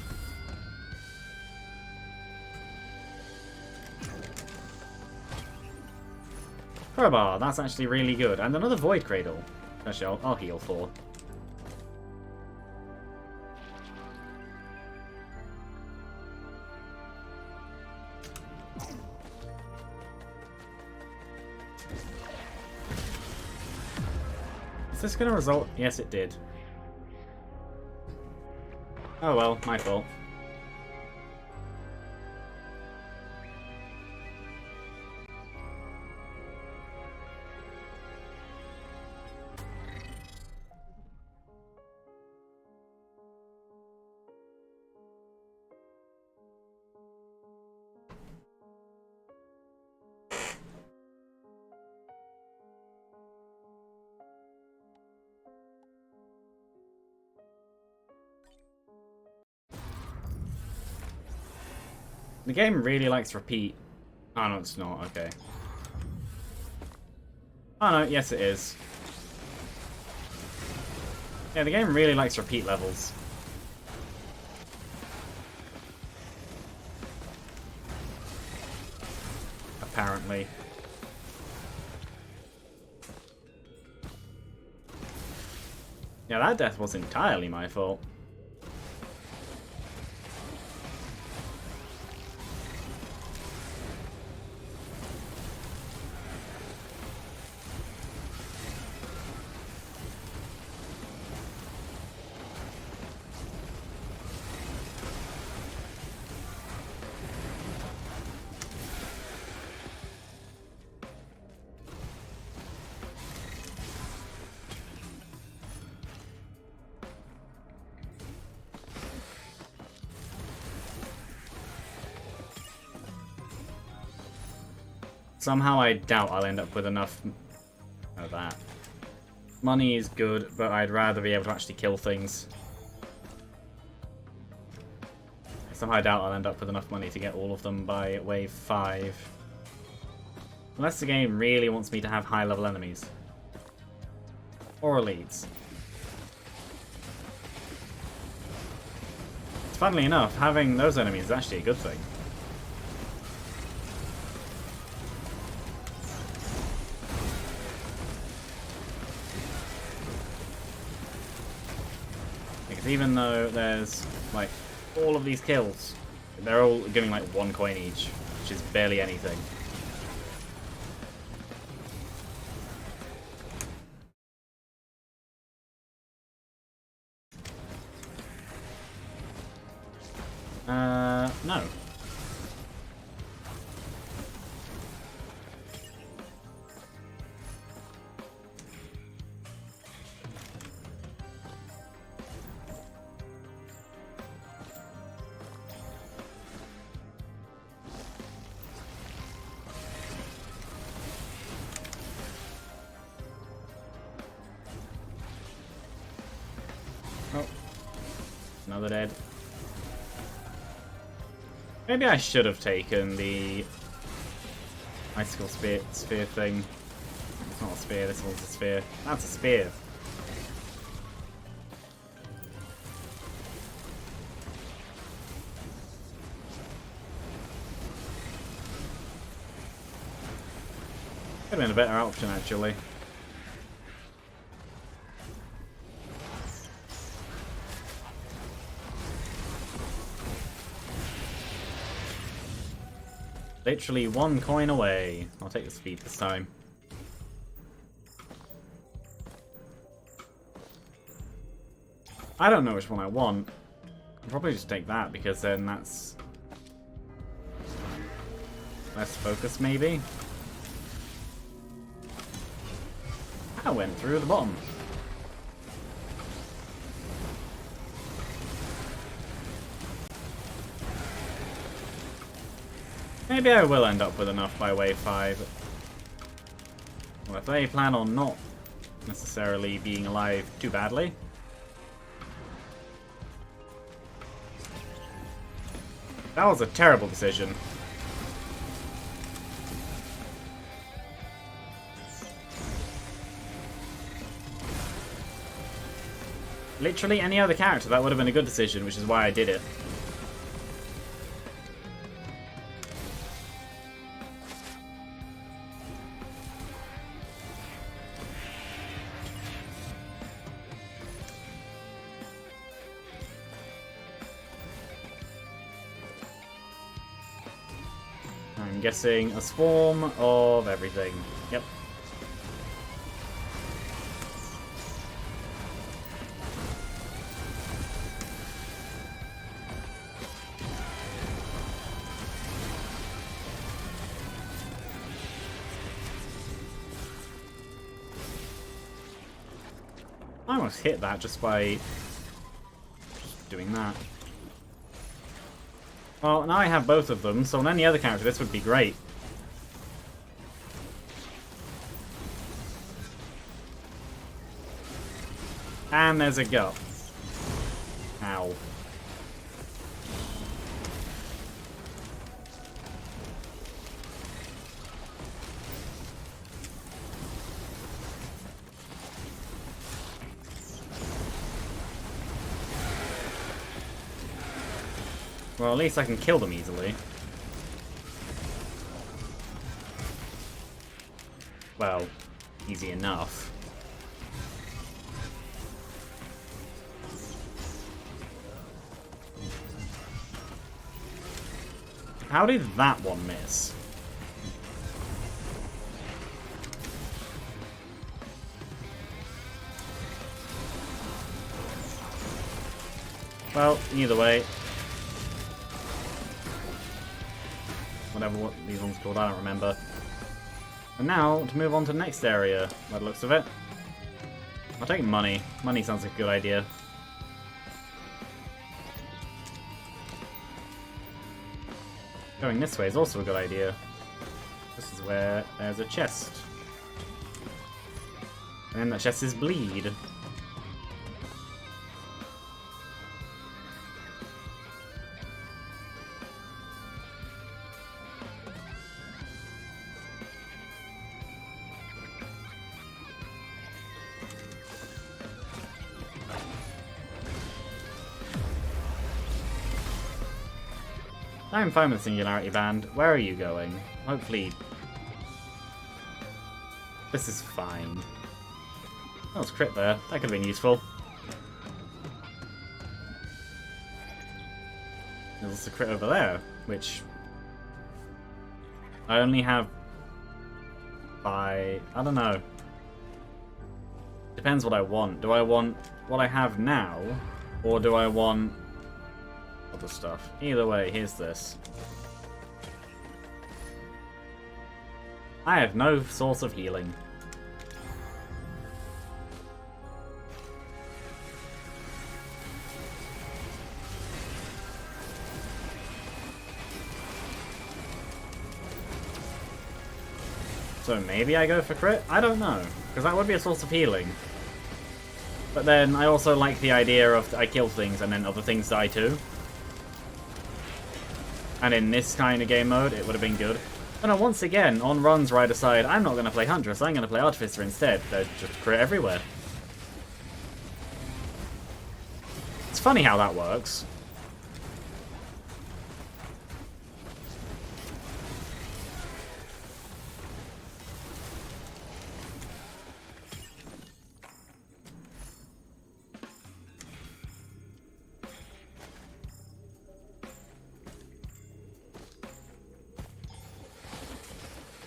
Crowbar, that's actually really good. And another Void Cradle. Actually, I'll heal for. Is this going to result? Yes, it did. Oh well, my fault. The game really likes repeat. Oh no, it's not. Okay. Oh no, yes it is. Yeah, the game really likes repeat levels. Apparently. Yeah, that death was entirely my fault. Somehow I doubt I'll end up with enough of that. Money is good, but I'd rather be able to actually kill things. So I doubt I'll end up with enough money to get all of them by wave 5. Unless the game really wants me to have high-level enemies. Or elites. Funnily enough, having those enemies is actually a good thing. Because even though there's, like, all of these kills, they're all giving, like, 1 coin each, which is barely anything. No. Oh. Another dead. Maybe I should have taken the icicle sphere thing. It's not a spear, this one's a sphere. That's a spear. Could have been a better option, actually. Literally 1 coin away. I'll take the speed this time. I don't know which one I want. I'll probably just take that because then that's less focus, maybe. I went through the bottom. Maybe I will end up with enough by wave 5. Well, if they plan on not necessarily being alive too badly. That was a terrible decision. Literally any other character, that would have been a good decision, which is why I did it. I'm guessing a swarm of everything. Yep. I almost hit that just by doing that. Well, now I have both of them, so on any other character this would be great. And there's a gut. Ow. Well, at least I can kill them easily. Well, easy enough. How did that one miss? Well, either way. Whatever what these ones are called, I don't remember. And now, to move on to the next area, by the looks of it. I'll take money. Money sounds like a good idea. Going this way is also a good idea. This is where there's a chest. And then that chest is bleed. I'm fine with Singularity Band. Where are you going? Hopefully... This is fine. That was crit there. That could have been useful. There's a crit over there, which... I only have... I don't know. Depends what I want. Do I want what I have now? Or do I want other stuff? Either way, here's this. I have no source of healing. So maybe I go for crit? I don't know, because that would be a source of healing. But then I also like the idea of I kill things and then other things die too. And in this kind of game mode, it would have been good. But no, once again, on runs where I decide I'm not going to play Huntress, I'm going to play Artificer instead. There's just crit everywhere. It's funny how that works.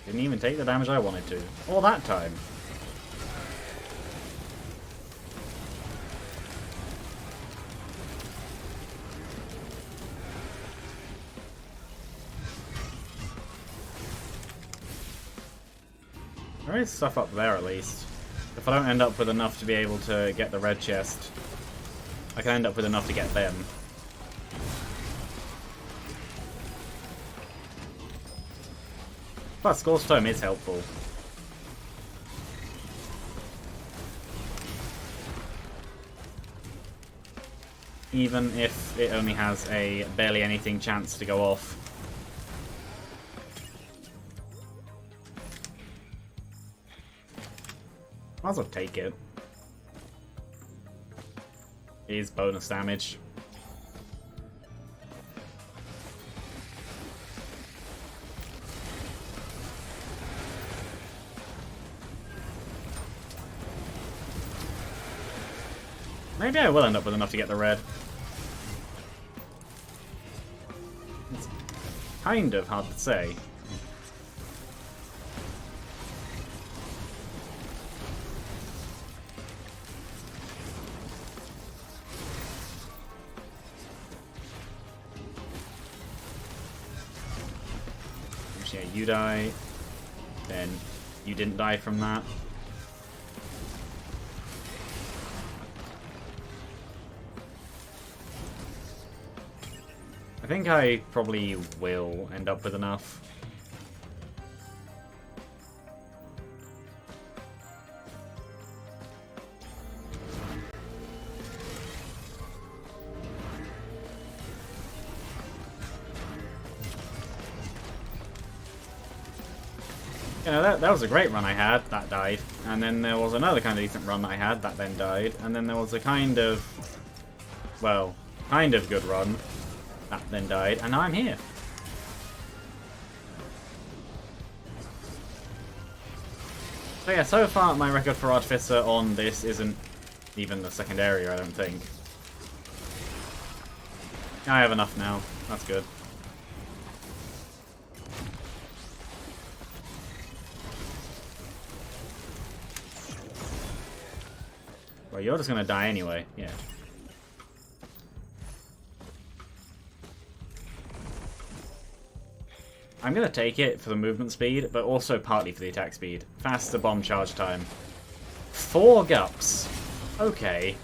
Didn't even take the damage I wanted to. All that time. There is stuff up there at least. If I don't end up with enough to be able to get the red chest, I can end up with enough to get them. Plus, Scourge Tome is helpful. Even if it only has a barely anything chance to go off. Might as well take it. It is bonus damage. Maybe I will end up with enough to get the red. It's kind of hard to say. Yeah, you die. Then you didn't die from that. I think I probably will end up with enough. You know, that was a great run I had, that died. And then there was another kind of decent run that I had, that then died. And then there was a kind of, well, kind of good run. That then died, and now I'm here. So yeah, so far my record for Artificer on this isn't even the second area, I don't think. I have enough now. That's good. Well, you're just gonna die anyway. Yeah. I'm going to take it for the movement speed, but also partly for the attack speed. Faster bomb charge time. 4 gups. Okay.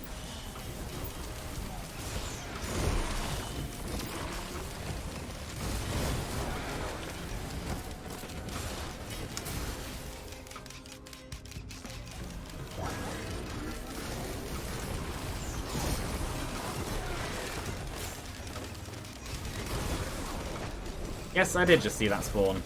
Yes, I did just see that spawn.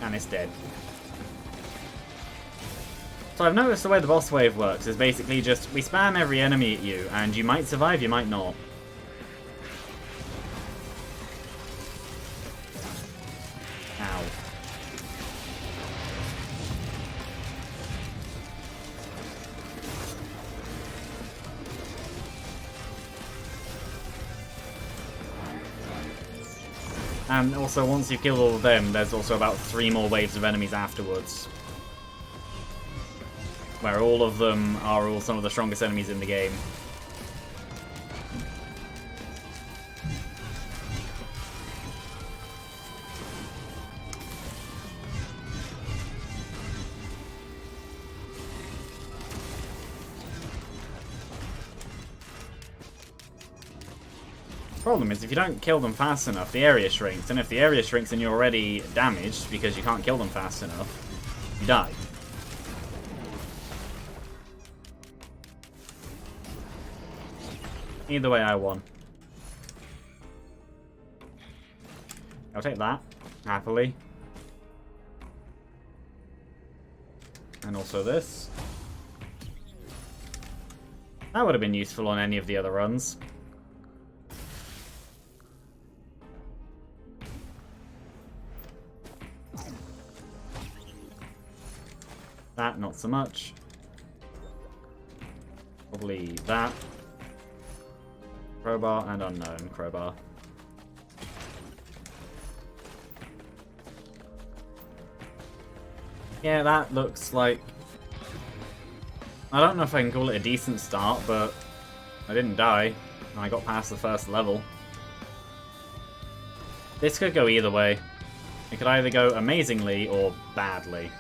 And it's dead. So I've noticed the way the boss wave works is basically just we spam every enemy at you, and you might survive, you might not. Ow. And also, once you've killed all of them, there's also about 3 more waves of enemies afterwards. Where all of them are all some of the strongest enemies in the game. Problem is, if you don't kill them fast enough, the area shrinks, and if the area shrinks and you're already damaged because you can't kill them fast enough, you die. Either way, I won. I'll take that, happily. And also this. That would have been useful on any of the other runs. That, not so much. Probably that. Crowbar and unknown crowbar. Yeah, that looks like... I don't know if I can call it a decent start, but I didn't die, and I got past the first level. This could go either way. It could either go amazingly or badly.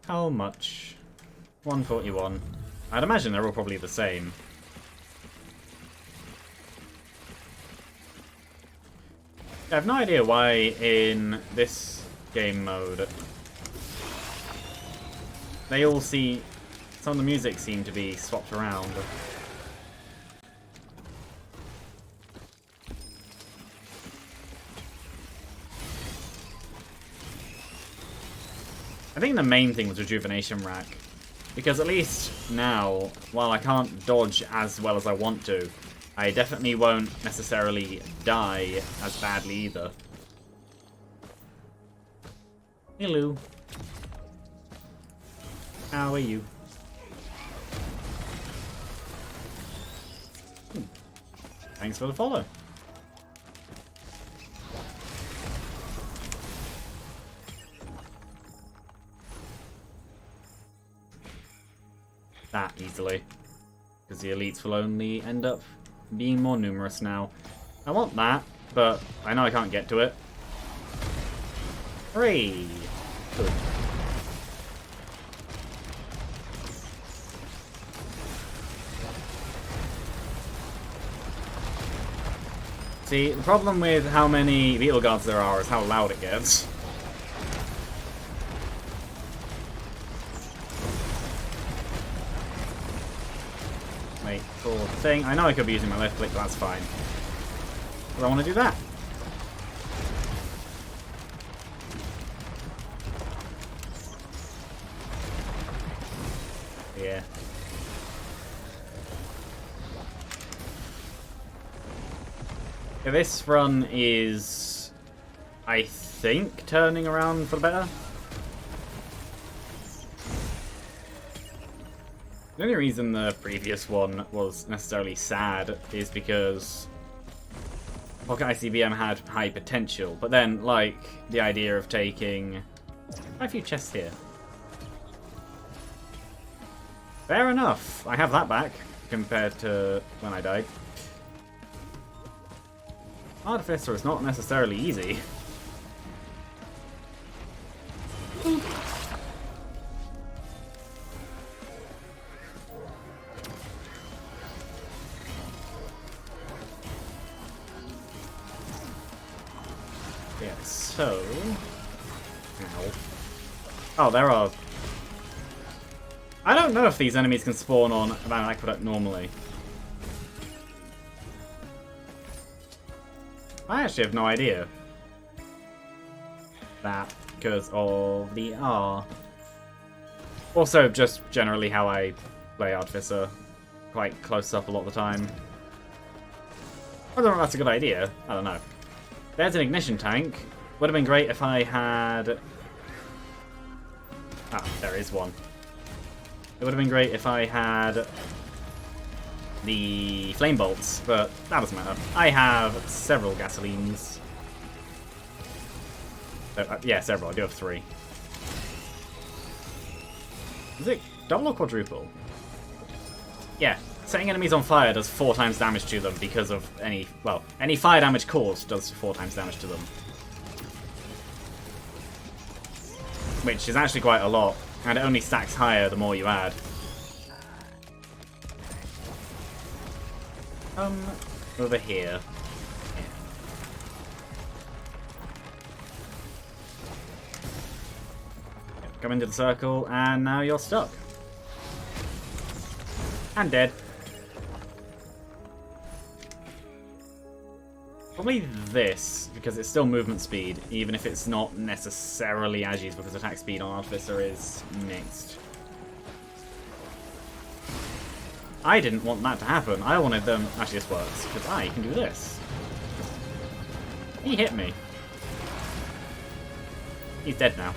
How much? 141. I'd imagine they're all probably the same. I have no idea why in this game mode they all see... some of the music seem to be swapped around. I think the main thing was Rejuvenation Rack. Because at least now, while I can't dodge as well as I want to, I definitely won't necessarily die as badly either. Hello. How are you? Thanks for the follow. That easily. Because the elites will only end up being more numerous now. I want that, but I know I can't get to it. Hooray! Good. See, the problem with how many Beetle Guards there are is how loud it gets. Wait for the thing. I know I could be using my left click, but that's fine. But I want to do that. Yeah. Yeah, this run is, I think, turning around for the better. The only reason the previous one was necessarily sad is because Pocket ICBM had high potential, but then, like, the idea of taking a few chests here. Fair enough. I have that back compared to when I died. Artificer is not necessarily easy. Yeah, so... Ow. Oh, there are... I don't know if these enemies can spawn on Van Aqueduct normally. I actually have no idea. That because of the R. Also, just generally how I play Artificer. Quite close up a lot of the time. Whether or not that's a good idea, I don't know. There's an ignition tank. Would have been great if I had... Ah, there is one. It would have been great if I had the flame bolts, but that doesn't matter. I have several gasolines. Yeah, several. I do have 3. Is it double or quadruple? Yeah, setting enemies on fire does 4 times damage to them because of any... Well, any fire damage caused does 4 times damage to them. Which is actually quite a lot, and it only stacks higher the more you add. Over here. Yeah. Come into the circle, and now you're stuck. And dead. Probably this, because it's still movement speed, even if it's not necessarily as used, because attack speed on Artificer is mixed. I didn't want that to happen. I wanted them... Actually, this works, because I can do this. He hit me. He's dead now.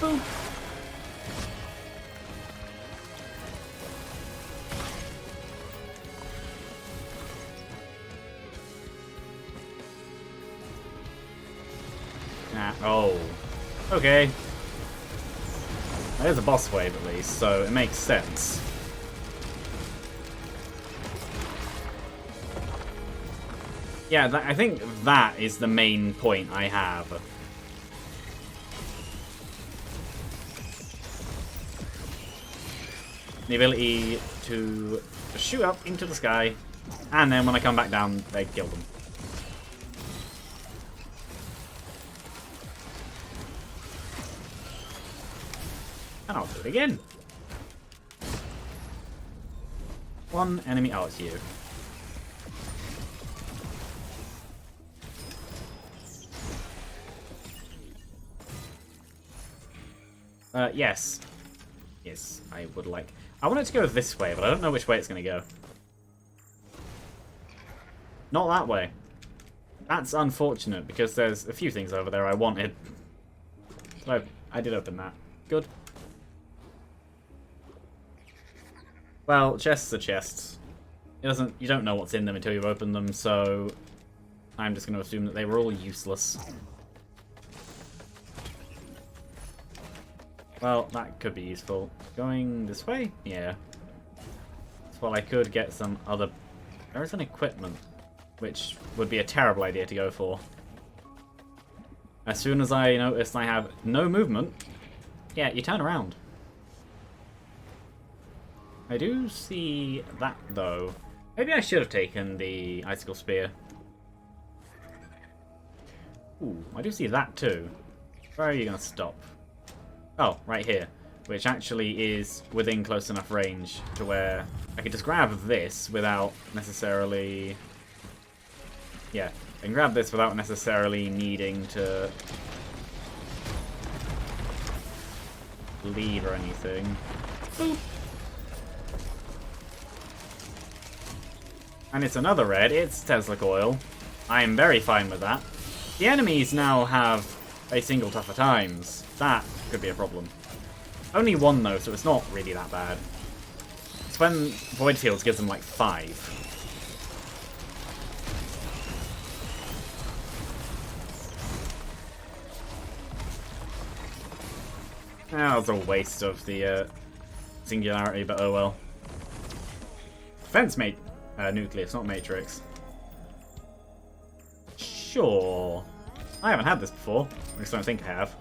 Boom. Oh. Okay. There's a boss wave at least, so it makes sense. Yeah, I think that is the main point I have. The ability to shoot up into the sky, and then when I come back down, they kill them. And I'll do it again. One enemy. Oh, it's you. Yes. Yes, I would like... I want it to go this way, but I don't know which way it's going to go. Not that way. That's unfortunate, because there's a few things over there I wanted. So I did open that. Good. Well, chests are chests. You don't know what's in them until you've opened them, so I'm just going to assume that they were all useless. Well, that could be useful. Going this way? Yeah. Well, I could get some other... There is an equipment, which would be a terrible idea to go for. As soon as I notice I have no movement, yeah, you turn around. I do see that, though. Maybe I should have taken the Icicle Spear. Ooh, I do see that, too. Where are you going to stop? Oh, right here. Which actually is within close enough range to where I could just grab this without necessarily... Yeah, I can grab this without necessarily needing to leave or anything. Boop! And it's another red, it's Tesla Coil. I am very fine with that. The enemies now have a single tougher times. That could be a problem. Only 1 though, so it's not really that bad. It's when Void Fields gives them like 5. That was a waste of the Singularity, but oh well. Defense Nucleus, not Matrix. Sure. I haven't had this before. I just don't think I have.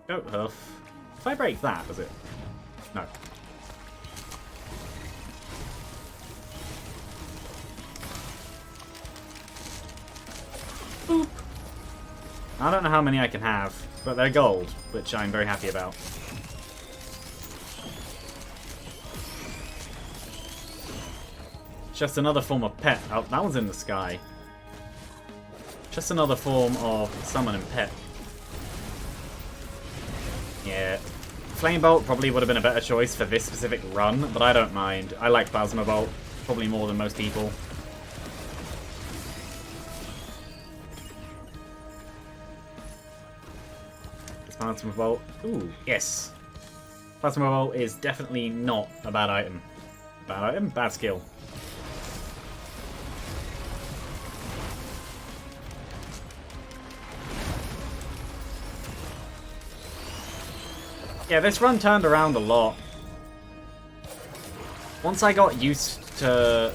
Goat Hoof. If I break that, does it? No. Boop. I don't know how many I can have, but they're gold, which I'm very happy about. Just another form of pet. Oh, that one's in the sky. Just another form of summon and pet. Yeah. Flame Bolt probably would have been a better choice for this specific run, but I don't mind. I like Plasma Bolt probably more than most people. Plasma Bolt. Ooh, yes. Plasma Bolt is definitely not a bad item. Bad item? Bad skill. Yeah, this run turned around a lot. Once I got used to...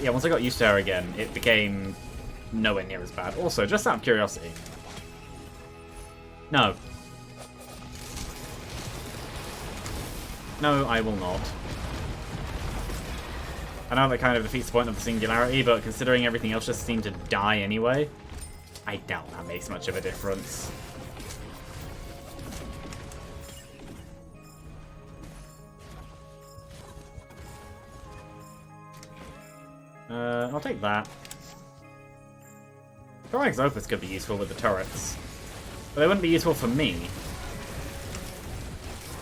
Yeah, once I got used to her again, it became nowhere near as bad. Also, just out of curiosity. No. No, I will not. I know that kind of defeats the point of the singularity, but considering everything else just seemed to die anyway, I doubt that makes much of a difference. I'll take that. Thorax Opus could be useful with the turrets, but they wouldn't be useful for me.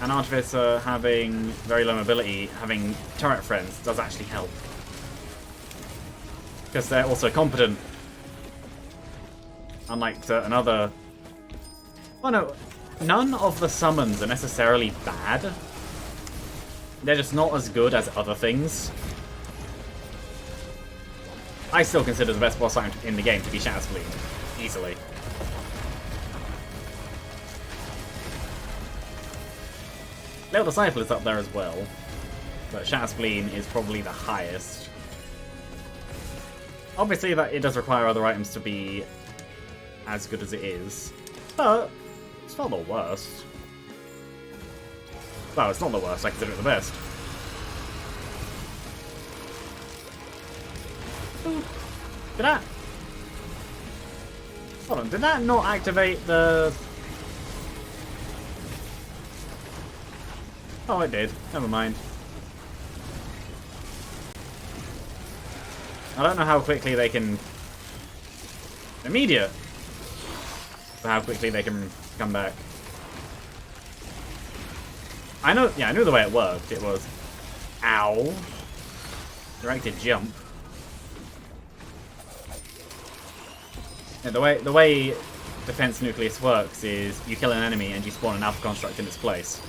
And Artificer having very low mobility, having turret friends, does actually help. Because they're also competent. Unlike certain other... Oh no, none of the summons are necessarily bad. They're just not as good as other things. I still consider the best boss item in the game to be Shattered Spleen. Easily. Little Disciple is up there as well, but Shattered Spleen is probably the highest. Obviously, that it does require other items to be as good as it is, but it's not the worst. Well, it's not the worst, I consider it the best. Ooh. Did that... Hold on, did that not activate the... Oh, it did. Never mind. I don't know how quickly they can... Immediate! For how quickly they can come back. I know, yeah, I knew the way it worked. It was... Ow. Directed jump. Yeah, the way Defense Nucleus works is you kill an enemy and you spawn an Alpha Construct in its place.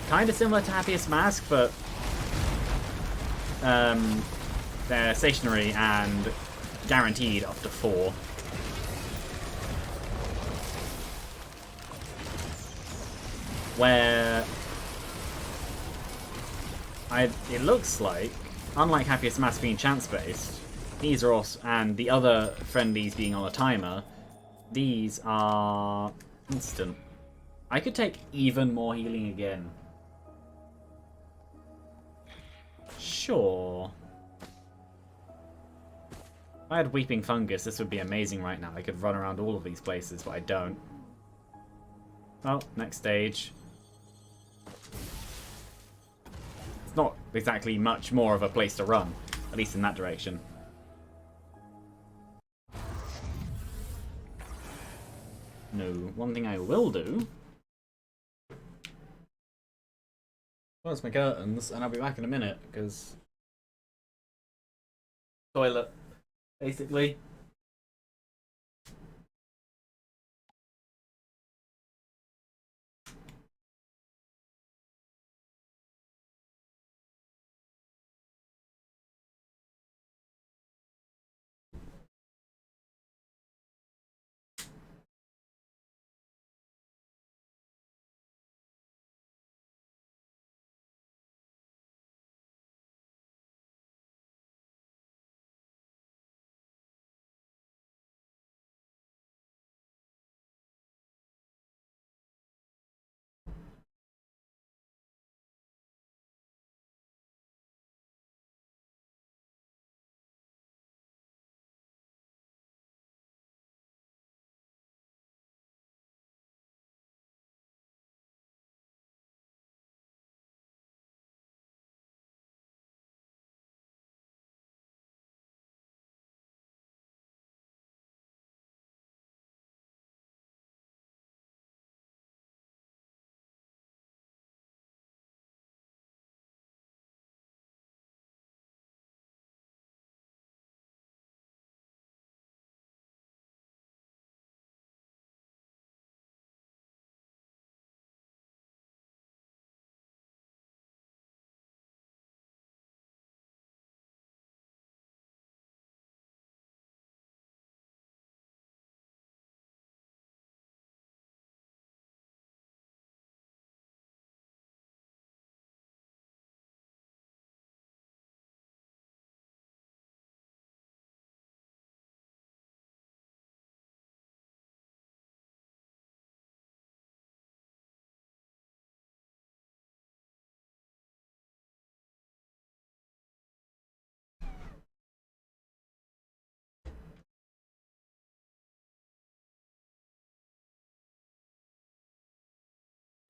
Kind of similar to Happiest Mask, but they're stationary and guaranteed up to 4. Where it looks like, unlike Happiest Mask being chance-based, these are also, and the other friendlies being on a timer, these are instant. I could take even more healing again. Sure. If I had Weeping Fungus, this would be amazing right now. I could run around all of these places, but I don't. Well, next stage. It's not exactly much more of a place to run, at least in that direction. No, one thing I will do... Close my curtains, and I'll be back in a minute, because... Toilet, basically.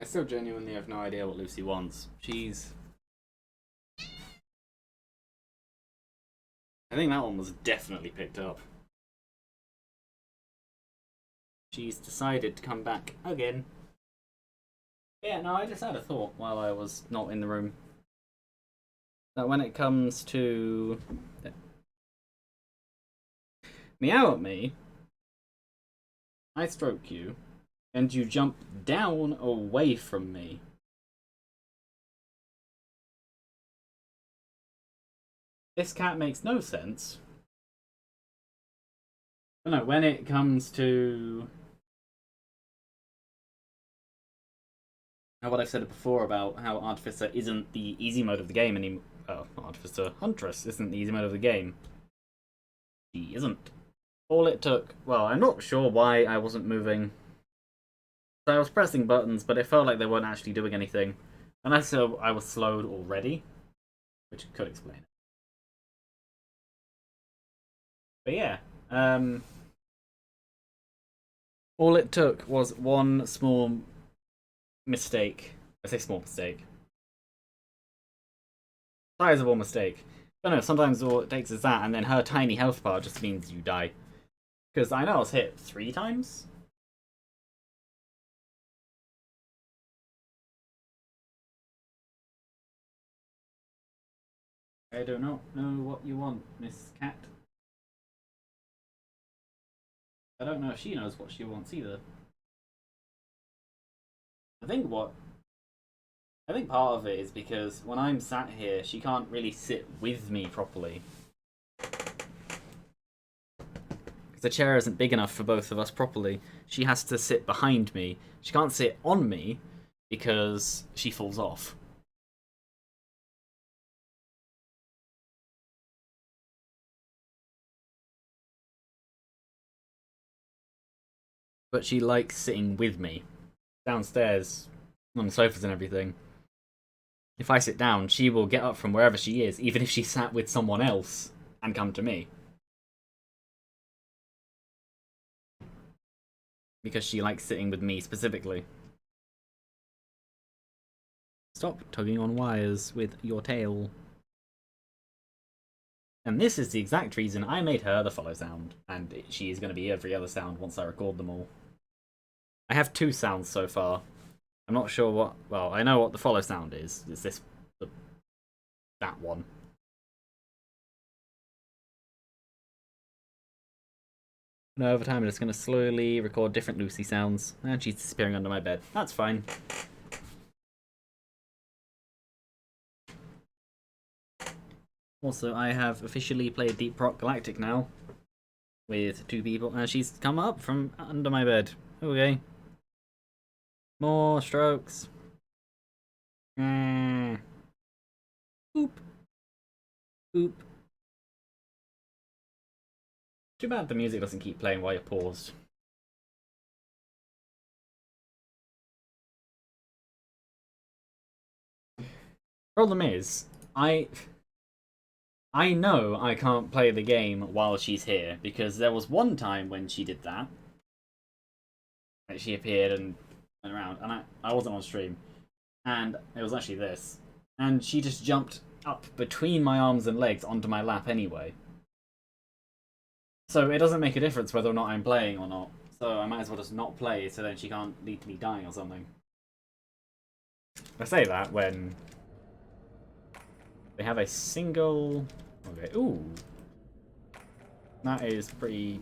I still genuinely have no idea what Lucy wants. I think that one was definitely picked up. She's decided to come back again. Yeah, no, I just had a thought while I was not in the room. That when it comes to meow at me, I stroke you, and you jump down away from me. This cat makes no sense. But no, when it comes to what I've said before about how Artificer isn't the easy mode of the game anymore. Oh, Artificer Huntress isn't the easy mode of the game. She isn't. All it took... Well, I'm not sure why I wasn't moving. So I was pressing buttons, but it felt like they weren't actually doing anything. Unless I was slowed already. Which could explain it. But yeah. All it took was one small mistake. I say small mistake. Sizable mistake. But no, sometimes all it takes is that, and then her tiny health bar just means you die. Because I know I was hit 3 times. I do not know what you want, Miss Cat. I don't know if she knows what she wants either. I think part of it is because when I'm sat here, she can't really sit with me properly. Because the chair isn't big enough for both of us properly. She has to sit behind me. She can't sit on me because she falls off. But she likes sitting with me. Downstairs, on the sofas and everything. If I sit down, she will get up from wherever she is, even if she sat with someone else, and come to me. Because she likes sitting with me specifically. Stop tugging on wires with your tail. And this is the exact reason I made her the follow sound, and she is going to be every other sound once I record them all. I have 2 sounds so far. I'm not sure what... Well, I know what the follow sound is. It's this... that one. And over time, I'm just going to slowly record different Lucy sounds. And she's disappearing under my bed. That's fine. Also, I have officially played Deep Rock Galactic now. With 2 people. And she's come up from under my bed. Okay. More strokes. Boop. Boop. Too bad the music doesn't keep playing while you're paused. Problem is, I know I can't play the game while she's here, because there was one time when she did that. Like she appeared and went around, and I wasn't on stream. And it was actually this. And she just jumped up between my arms and legs onto my lap anyway. So it doesn't make a difference whether or not I'm playing or not. So I might as well just not play, so then she can't lead to me dying or something. I say that when they have a single... Okay, ooh. That is pretty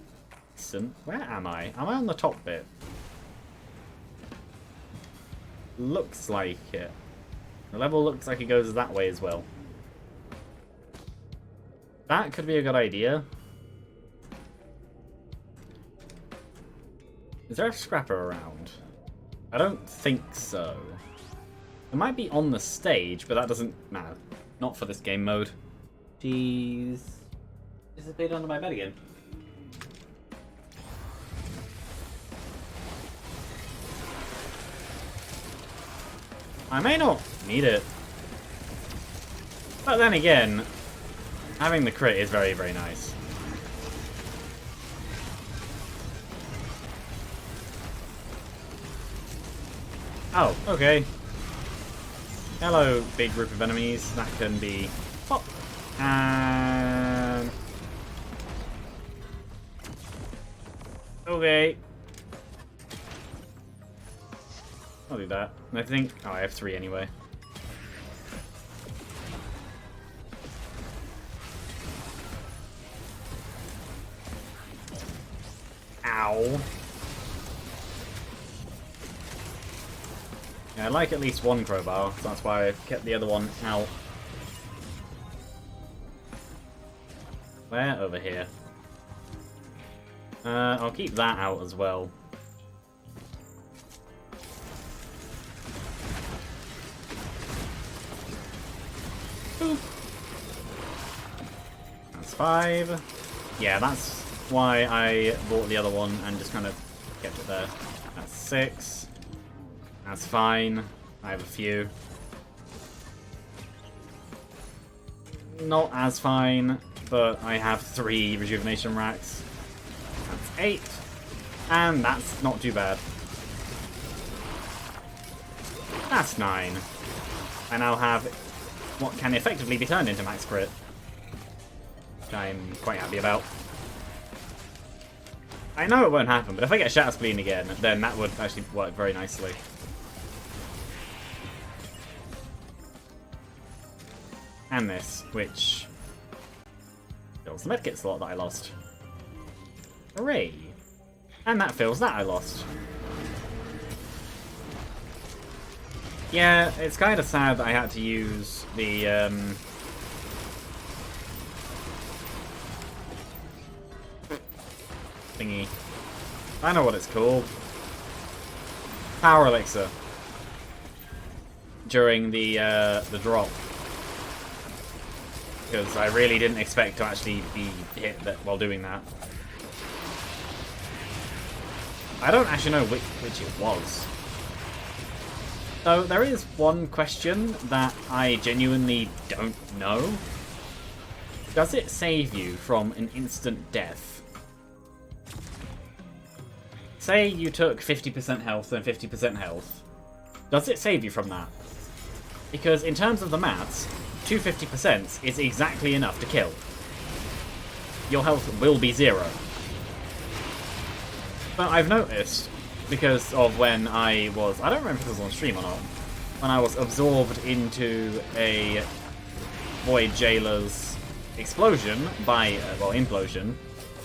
decent. Where am I? Am I on the top bit? Looks like it. The level looks like it goes that way as well. That could be a good idea. Is there a scrapper around? I don't think so. It might be on the stage, but that doesn't matter. Not for this game mode. Jeez. Disappeared under my bed again. I may not need it. But then again, having the crit is very, very nice. Oh, okay. Hello, big group of enemies. That can be pop. And okay. I'll do that. I think. Oh, I have 3 anyway. Ow. Yeah, I like at least one crowbar, so that's why I've kept the other one out. Where? Over here. I'll keep that out as well. Boop. That's 5. Yeah, that's why I bought the other one and just kind of kept it there. That's 6. That's fine. I have a few. Not as fine, but I have 3 rejuvenation racks. That's 8. And that's not too bad. That's 9. I now have what can effectively be turned into max crit, which I'm quite happy about. I know it won't happen, but if I get Shatter Spleen again, then that would actually work very nicely. And this, which fills the medkit slot that I lost. Hooray! And that fills that I lost. Yeah, it's kind of sad that I had to use the thingy. I know what it's called. Power Elixir. During the drop. Because I really didn't expect to actually be hit while doing that. I don't actually know which it was. So there is one question that I genuinely don't know. Does it save you from an instant death? Say you took 50% health and 50% health. Does it save you from that? Because in terms of the maths, 250% is exactly enough to kill. Your health will be 0. But I've noticed, because of when I was... I don't remember if it was on stream or not. When I was absorbed into a Void Jailer's explosion by... well, implosion.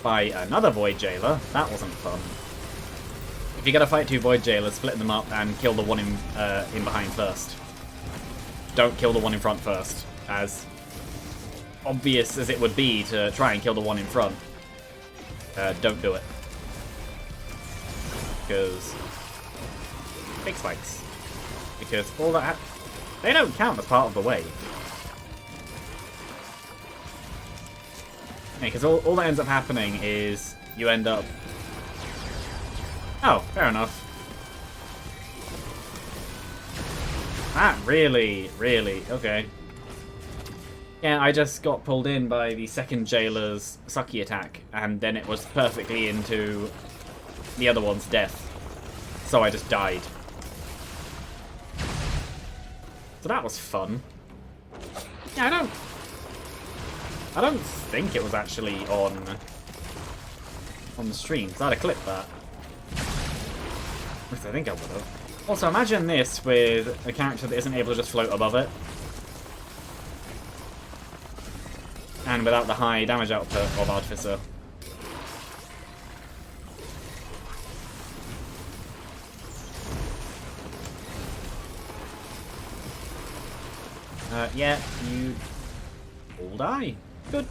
By another Void Jailer. That wasn't fun. If you're gonna fight 2 Void Jailers, split them up and kill the one in behind first. Don't kill the one in front first. As obvious as it would be to try and kill the one in front. Don't do it. Because big spikes. Because all that they don't count as part of the wave. Yeah, because all that ends up happening is you end up. Oh, fair enough. That really, okay. Yeah, I just got pulled in by the second Jailer's sucky attack, and then it was perfectly into the other one's death. So I just died. So that was fun. Yeah, I don't think it was actually on the stream, so I'd have clipped that. At least I think I would have. Also, imagine this with a character that isn't able to just float above it. And without the high damage output of Artificer. Yeah, you all die. Good.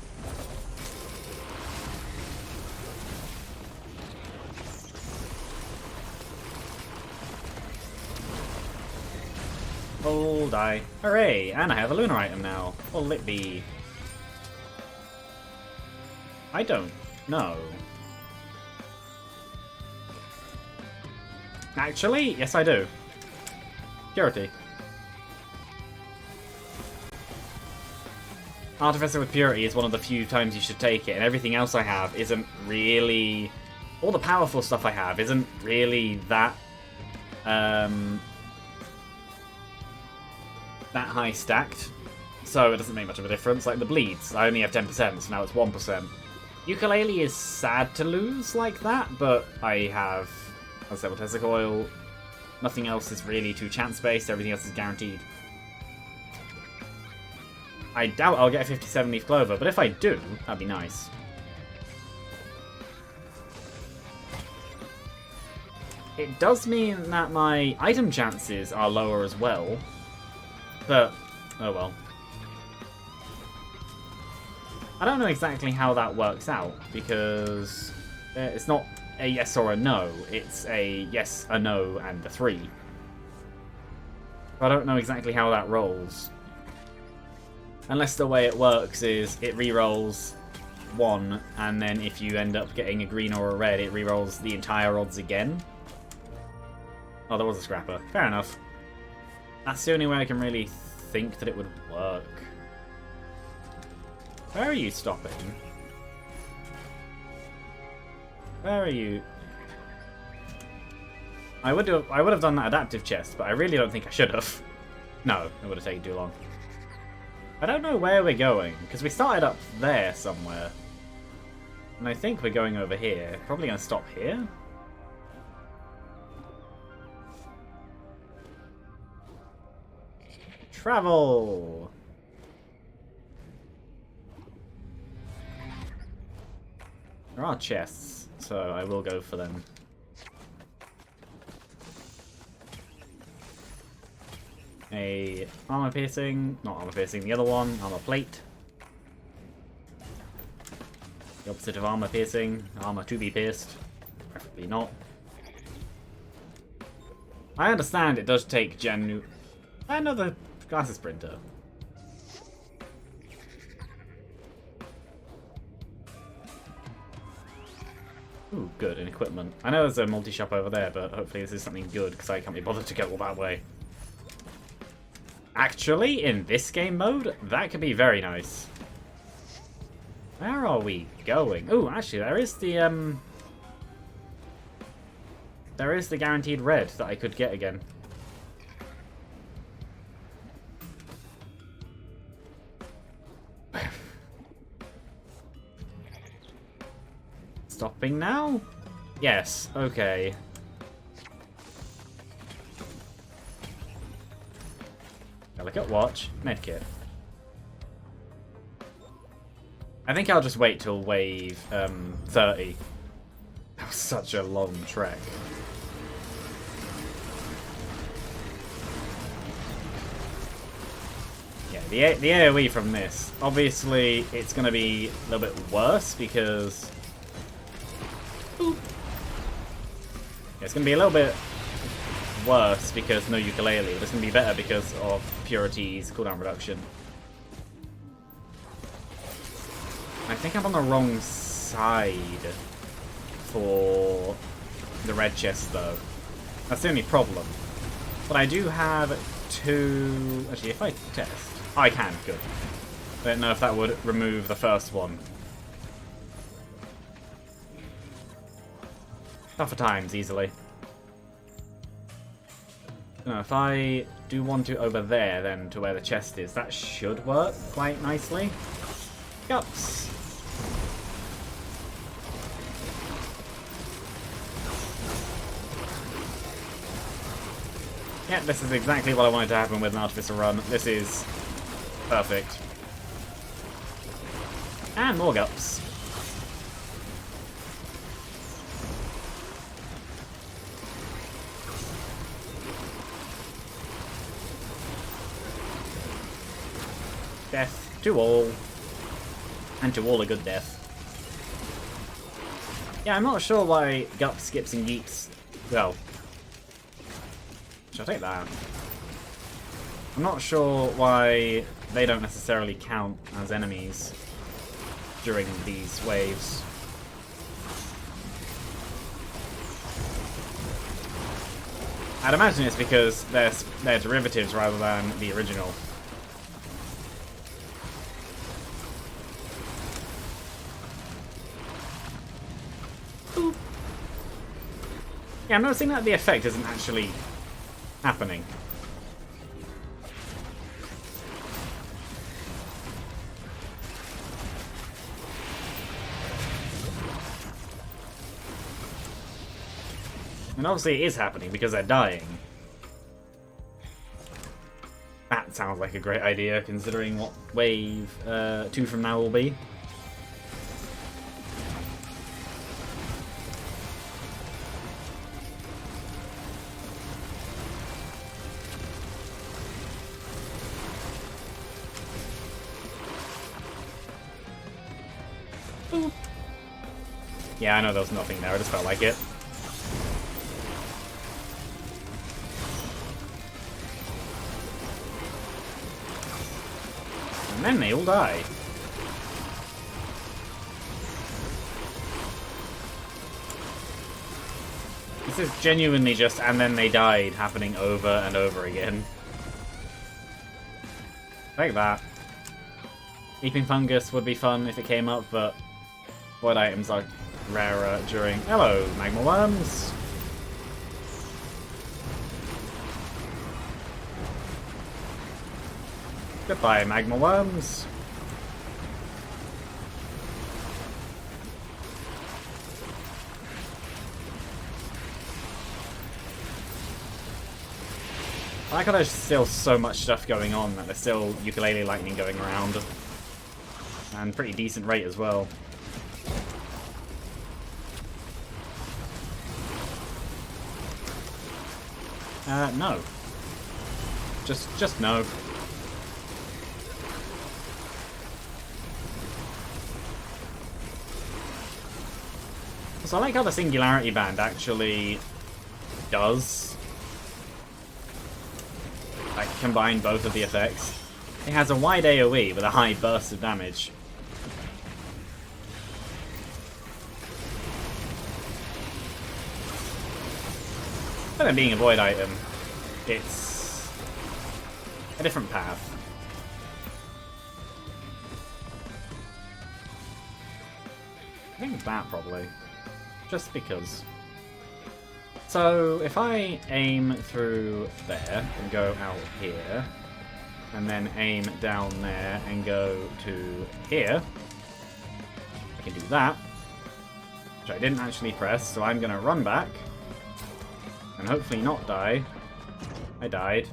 All die. Hooray! And I have a lunar item now. What'll it be? I don't know. Actually, yes I do. Purity. Artificer with Purity is one of the few times you should take it, and everything else I have isn't really... All the powerful stuff I have isn't really that that high stacked, so it doesn't make much of a difference. Like the bleeds, I only have 10%, so now it's 1%. Ukulele is sad to lose like that, but I have, as I said, with Tessic Oil, nothing else is really too chance-based, everything else is guaranteed. I doubt I'll get a 57 Leaf Clover, but if I do, that'd be nice. It does mean that my item chances are lower as well, but oh well. I don't know exactly how that works out, because it's not a yes or a no, it's a yes, a no, and a 3. I don't know exactly how that rolls. Unless the way it works is it re-rolls 1, and then if you end up getting a green or a red, it re-rolls the entire odds again. Oh, there was a scrapper. Fair enough. That's the only way I can really think that it would work. Where are you stopping? Where are you? I would have done that adaptive chest, but I really don't think I should have. No, it would have taken too long. I don't know where we're going, because we started up there somewhere. And I think we're going over here. Probably going to stop here. Travel! There are chests, so I will go for them. A armor piercing, not armor piercing, the other one, armor plate. The opposite of armor piercing, armor to be pierced, preferably not. I understand it does take another glasses printer. Ooh, good, and equipment. I know there's a multi-shop over there, but hopefully this is something good, because I can't be bothered to go all that way. Actually, in this game mode, that could be very nice. Where are we going? Ooh, actually, there is the guaranteed red that I could get again. Stopping now? Yes, okay. Delicate watch, medkit. I think I'll just wait till wave 30. That was such a long trek. Yeah, the AoE from this, obviously it's going to be a little bit worse because... Boop. Yeah, it's going to be a little bit worse because no ukulele, but it's going to be better because of Purity's cooldown reduction. I think I'm on the wrong side for the red chest, though. That's the only problem. But I do have 2... Actually, if I test... Oh, I can, good. I don't know if that would remove the first one. Tougher times, easily. No, if I do one to over there, then to where the chest is, that should work quite nicely. Gups. Yeah, this is exactly what I wanted to happen with an Artificer run. This is perfect. And more gups. Death to all. And to all a good death. Yeah, I'm not sure why Gup skips and yeets. Well, shall I take that? I'm not sure why they don't necessarily count as enemies during these waves. I'd imagine it's because they're derivatives rather than the original. Boop. Yeah, I'm noticing that the effect isn't actually happening. And obviously it is happening because they're dying. That sounds like a great idea, considering what wave 2 from now will be. Boop. Yeah, I know there was nothing there, I just felt like it. And then they all die. This is genuinely just and then they died happening over and over again. Like that. Leaping Fungus would be fun if it came up, but void items are rarer during... Hello, Magma Worms! Goodbye, Magma Worms! I like how there's still so much stuff going on that there's still Ukulele Lightning going around. And pretty decent rate as well. No. Just no. So I like how the Singularity Band actually does like combine both of the effects. It has a wide AoE with a high burst of damage. But then being a void item, it's a different path. I think that probably. Just because. So if I aim through there and go out here, and then aim down there and go to here, I can do that, which I didn't actually press, so I'm going to run back, and hopefully not die. I died.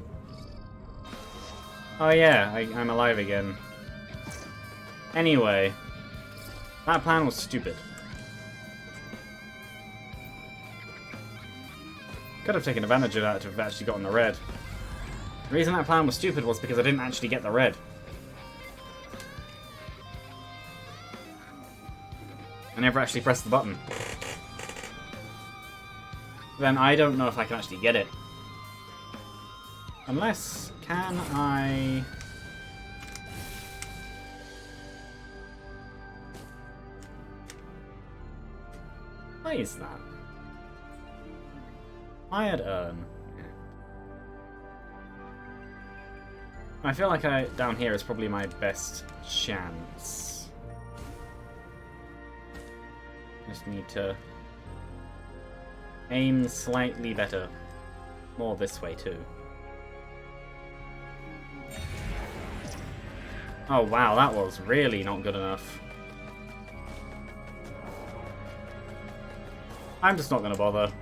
Oh yeah, I'm alive again. Anyway, that plan was stupid. Could have taken advantage of that to have actually gotten the red. The reason that plan was stupid was because I didn't actually get the red. I never actually pressed the button. Then I don't know if I can actually get it. Unless, can I... Why is that? Hired Urn. I feel like down here is probably my best chance. Just need to aim slightly better. More this way too. Oh wow, that was really not good enough. I'm just not gonna bother.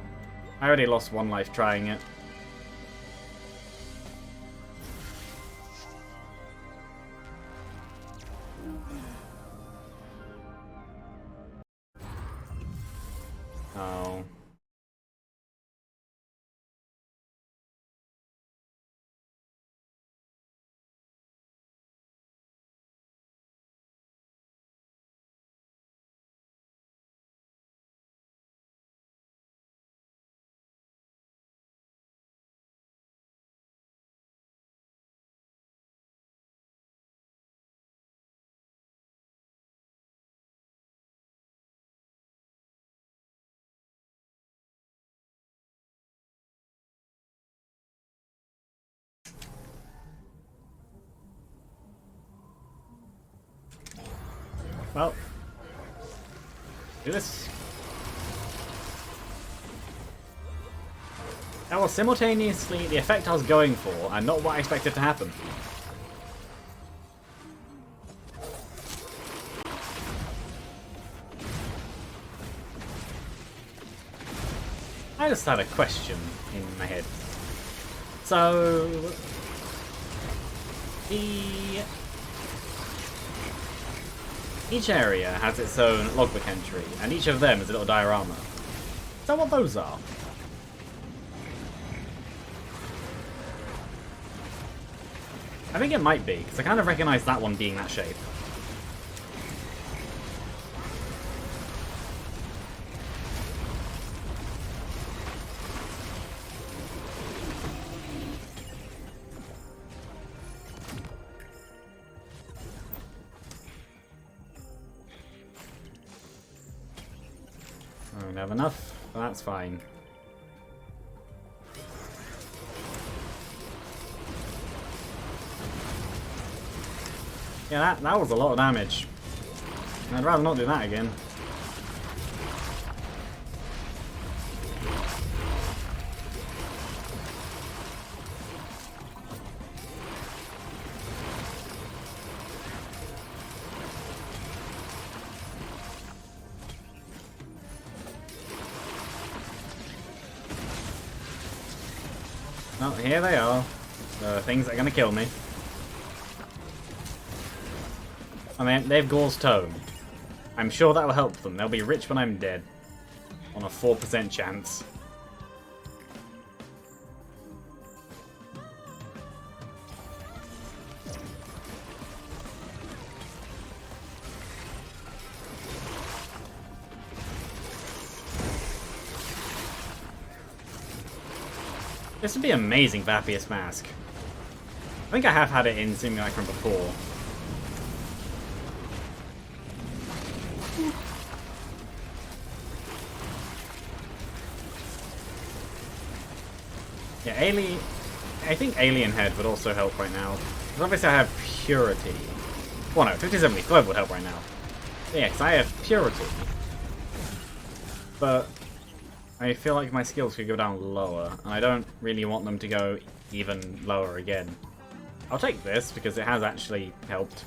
I already lost one life trying it. Oh. Well, do this. That was simultaneously the effect I was going for, and not what I expected to happen. I I just had a question in my head. So, each area has its own logbook entry, and each of them is a little diorama. Is that what those are? I think it might be, because I kind of recognize that one being that shape. I don't have enough, but that's fine. Yeah, that was a lot of damage. I'd rather not do that again. Well, here they are. The things that are going to kill me. I mean, they have Gore's Tome. I'm sure that will help them. They'll be rich when I'm dead. On a 4% chance. This would be amazing for Happiest Mask. I think I have had it in Simulacrum before. Yeah, I think Alien Head would also help right now. Because obviously I have Purity. Well, no, 5075 would help right now. But yeah, because I have Purity. But I feel like my skills could go down lower, and I don't really want them to go even lower again. I'll take this, because it has actually helped.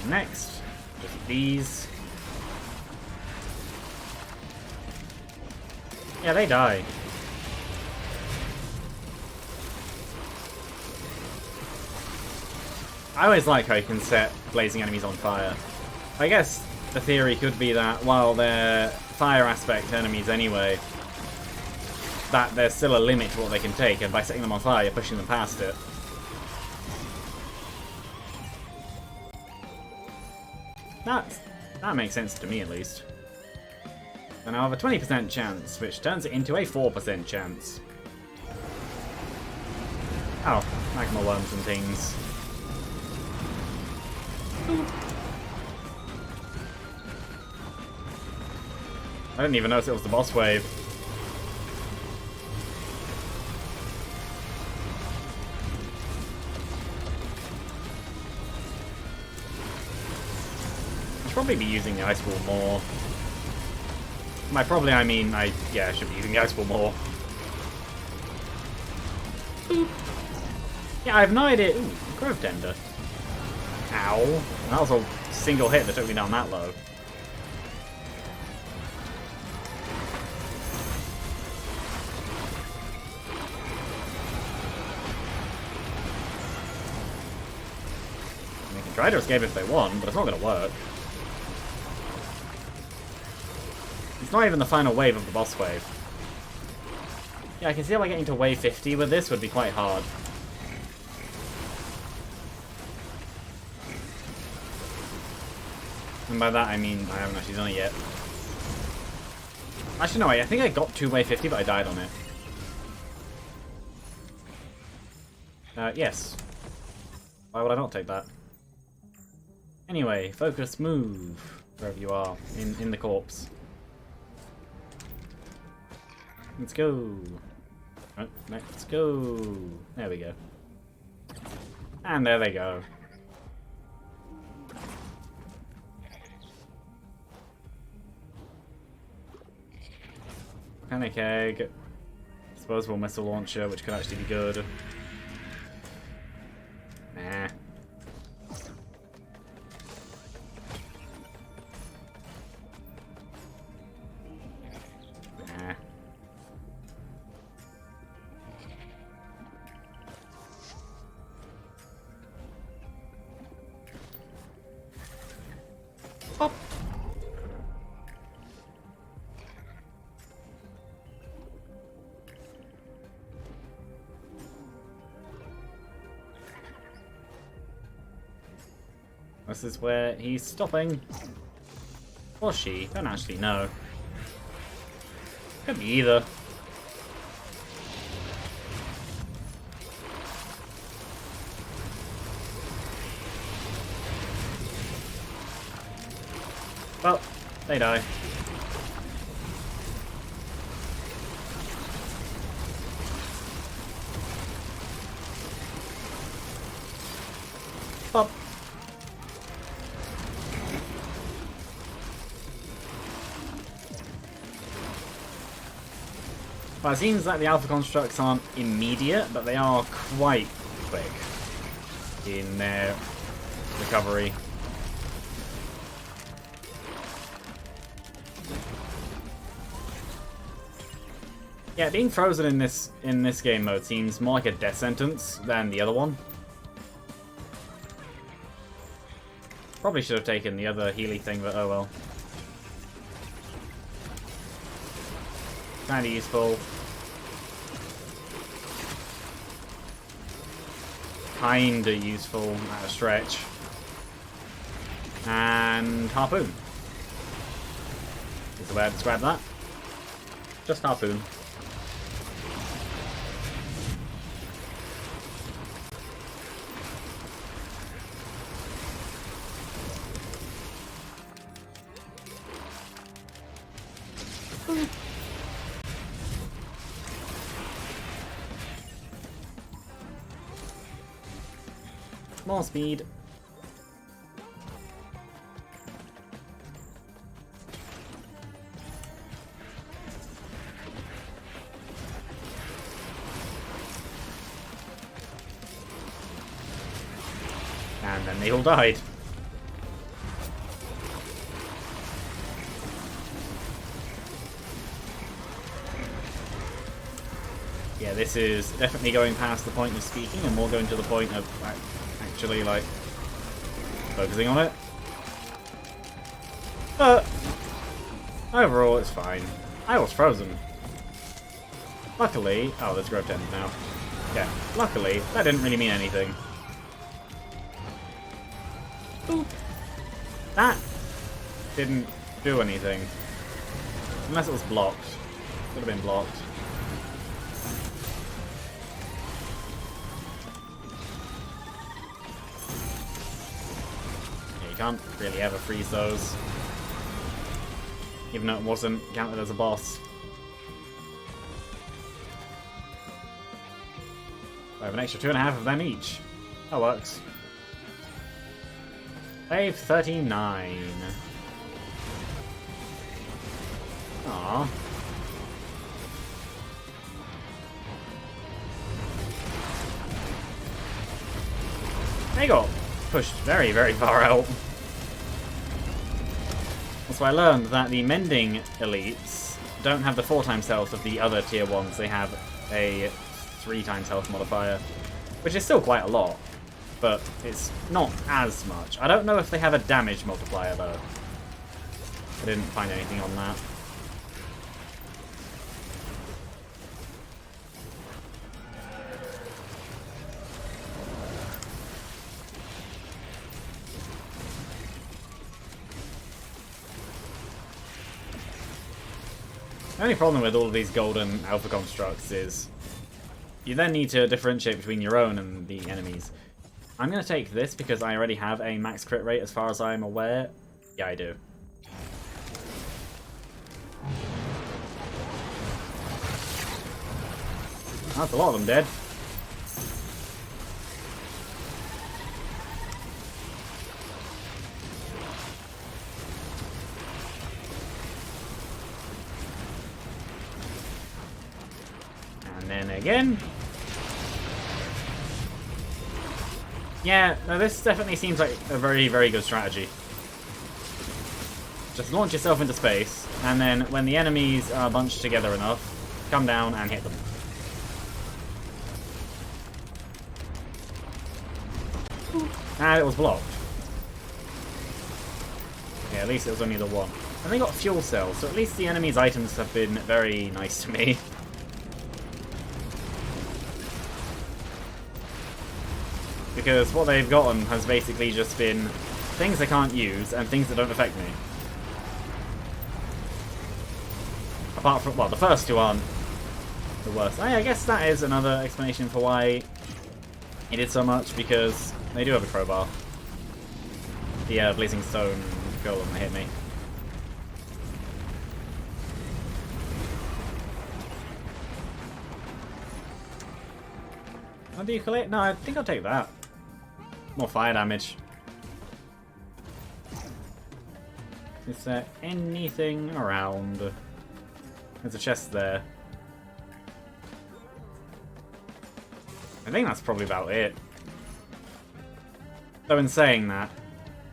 And next, just these. Yeah, they die. I always like how you can set blazing enemies on fire. I guess the theory could be that while they're fire aspect enemies anyway, that there's still a limit to what they can take, and by setting them on fire, you're pushing them past it. That makes sense to me, at least. And I have a 20% chance, which turns it into a 4% chance. Oh, magma worms and things. I didn't even notice it was the boss wave. I should probably be using the Ice Ball more. By probably I mean I should be using the Ice Ball more. Yeah, I have no idea. Ooh, Grove Tender. Ow. That was a single hit that took me down that low. They can try to escape if they want, but it's not going to work. It's not even the final wave of the boss wave. Yeah, I can see how getting to wave 50 with this would be quite hard. And by that I mean I haven't actually done it yet. Actually no, I think I got to wave 50 but I died on it. Yes. Why would I not take that? Anyway, focus move. Wherever you are. In the corpse. Let's go. Oh, let's go. There we go. And there they go. Panic egg. Disposable missile launcher, which could actually be good. Nah. Nah. Pop. This is where he's stopping. Or she. Don't actually know. Could be either. Well, they die. Pop. Well, it seems like the Alpha Constructs aren't immediate, but they are quite quick in their recovery. Yeah, being frozen in this game mode seems more like a death sentence than the other one. Probably should have taken the other Healy thing, but oh well. Kinda useful. Kinda useful at a stretch. And Harpoon is the way I describe that. Just Harpoon. More speed. And then they all died. Yeah, this is definitely going past the point of speaking and more going to the point of actually, like, focusing on it. But overall, it's fine. I was frozen. Luckily, oh, there's Grove 10 now. Yeah, luckily, that didn't really mean anything. Ooh. That didn't do anything. Unless it was blocked. Could have been blocked. Yeah, you can't really ever freeze those. Even though it wasn't counted as a boss. I have an extra 2.5 of them each. That works. Wave 39. Aww. They got pushed very, very far out. Also, I learned that the Mending elites don't have the 4 times health of the other tier 1s. They have a 3 times health modifier, which is still quite a lot. But it's not as much. I don't know if they have a damage multiplier, though. I didn't find anything on that. The only problem with all of these golden alpha constructs is you then need to differentiate between your own and the enemies. I'm going to take this because I already have a max crit rate as far as I'm aware. Yeah, I do. That's a lot of them dead. again. Yeah, no, this definitely seems like a very, very good strategy. Just launch yourself into space, and then when the enemies are bunched together enough, come down and hit them. And it was blocked. Yeah, at least it was only the one. And they got fuel cells, so at least the enemy's items have been very nice to me. Because what they've gotten has basically just been things I can't use and things that don't affect me. Apart from, well, the first two aren't the worst. I guess that is another explanation for why he did so much, because they do have a crowbar. The Blazing Stone golem that hit me. How do you collect? No, I think I'll take that. More fire damage. Is there anything around? There's a chest there. I think that's probably about it. So in saying that,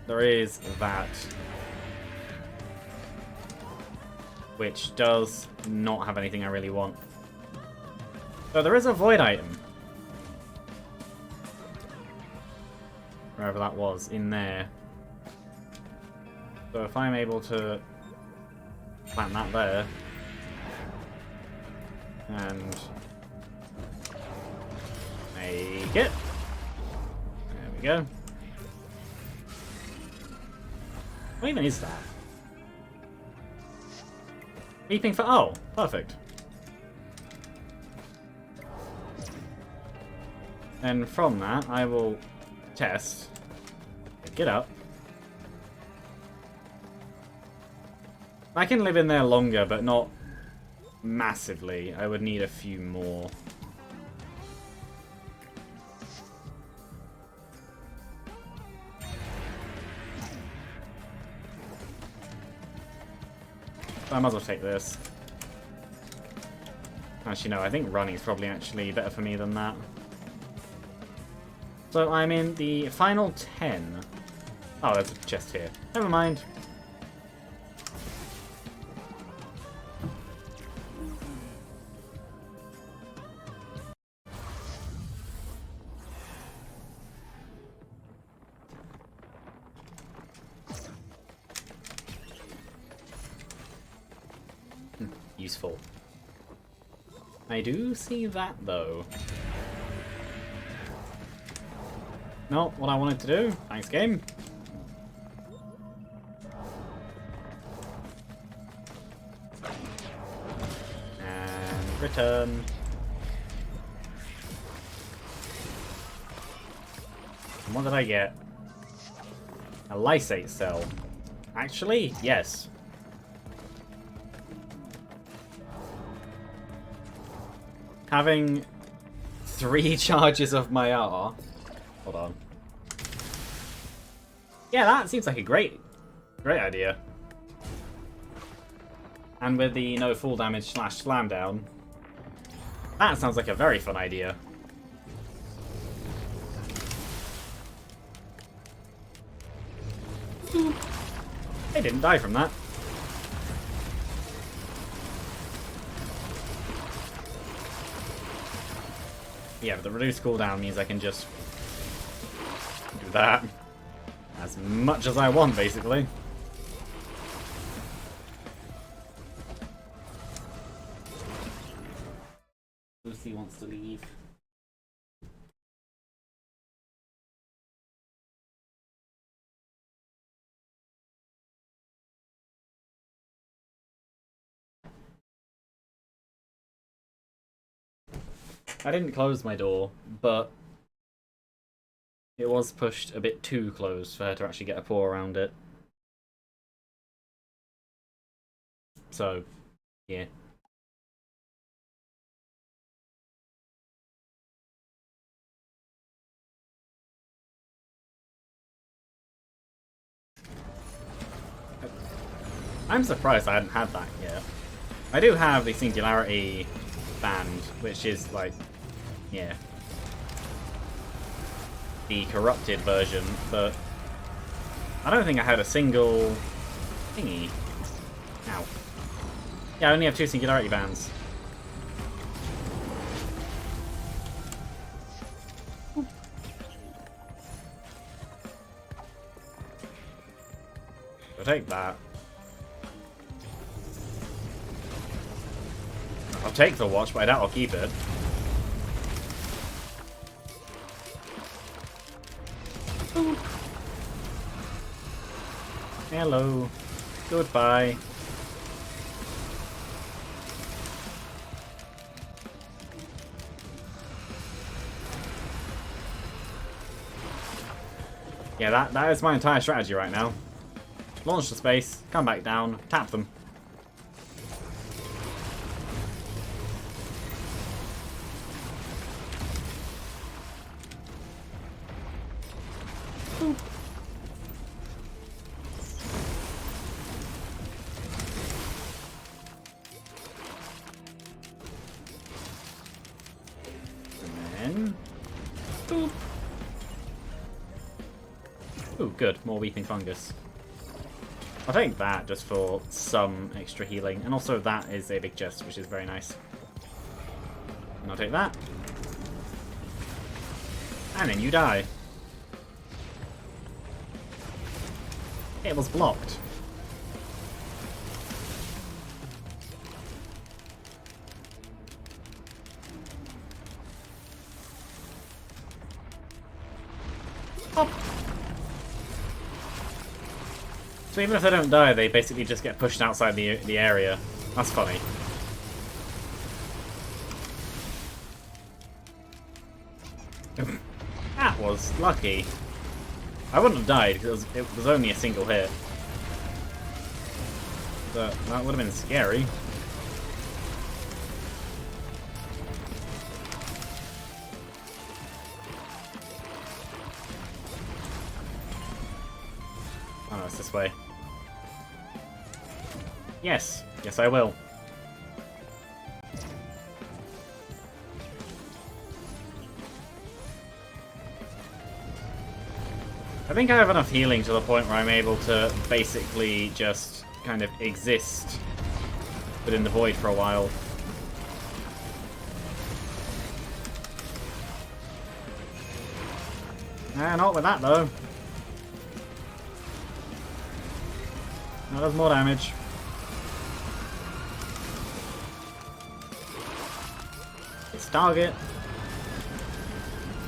there is that. Which does not have anything I really want. So there is a void item. Wherever that was, in there. So if I'm able to plant that there. And make it. There we go. What even is that? Leaping for... oh, perfect. And from that, I will test. Get up. I can live in there longer, but not massively. I would need a few more. So I might as well take this. Actually, no, I think running is probably actually better for me than that. So I'm in the final 10. Oh, there's a chest here. Never mind. Useful. I do see that, though. Not what I wanted to do. Thanks, game. And return. And what did I get? A lysate cell. Actually, yes. Having 3 charges of my R. Hold on. Yeah, that seems like a great idea. And with the no full damage / slam down, that sounds like a very fun idea. They didn't die from that. Yeah, but the reduced cooldown means I can just do that as much as I want, basically. Lucy wants to leave. I didn't close my door, but it was pushed a bit too close for her to actually get a paw around it. So, yeah. I'm surprised I hadn't had that yet. I do have the Singularity banned, which is like, yeah, the corrupted version, but I don't think I had a single thingy. Ow. Yeah, I only have 2 singularity bans. I'll take that. I'll take the watch, but I doubt I'll keep it. Ooh. Hello. Goodbye. Yeah, that is my entire strategy right now. Launch to space, come back down, tap them. Ooh. And then... boop. Ooh, good. More Weeping Fungus. I'll take that just for some extra healing. And also that is a big chest, which is very nice. And I'll take that. And then you die. It was blocked. Pop. So even if they don't die, they basically just get pushed outside the area. That's funny. That was lucky. I wouldn't have died because it was only a single hit. But that would have been scary. Oh, it's this way. Yes. Yes, I will. I think I have enough healing to the point where I'm able to basically just kind of exist within the void for a while. Not with that, though. That does more damage. Its target,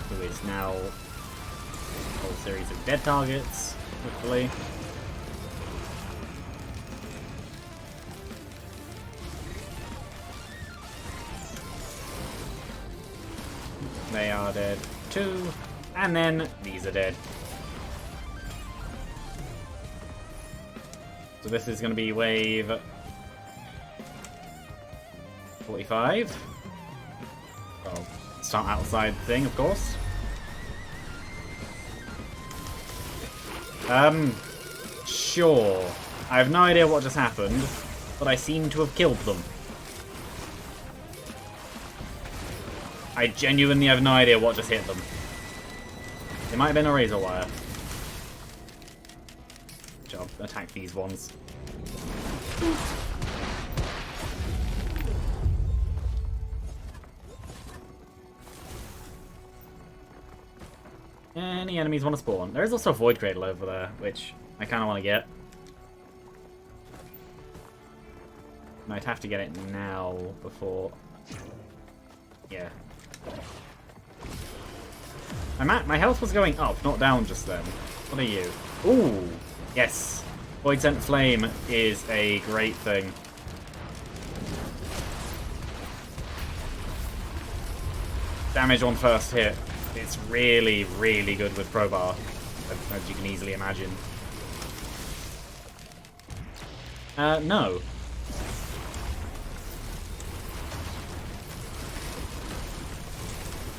who is now a whole series of dead targets, hopefully. They are dead too, and then these are dead. So this is going to be wave 45. I'll start outside the thing, of course. Sure. I have no idea what just happened, but I seem to have killed them. I genuinely have no idea what just hit them. It might have been a razor wire. I'll attack these ones. Any enemies want to spawn? There is also a Void Cradle over there, which I kind of want to get. And I'd have to get it now before... yeah. My health was going up, not down just then. What are you? Ooh! Yes! Void Sent Flame is a great thing. Damage on first hit. It's really, really good with Crowbar, as you can easily imagine. No.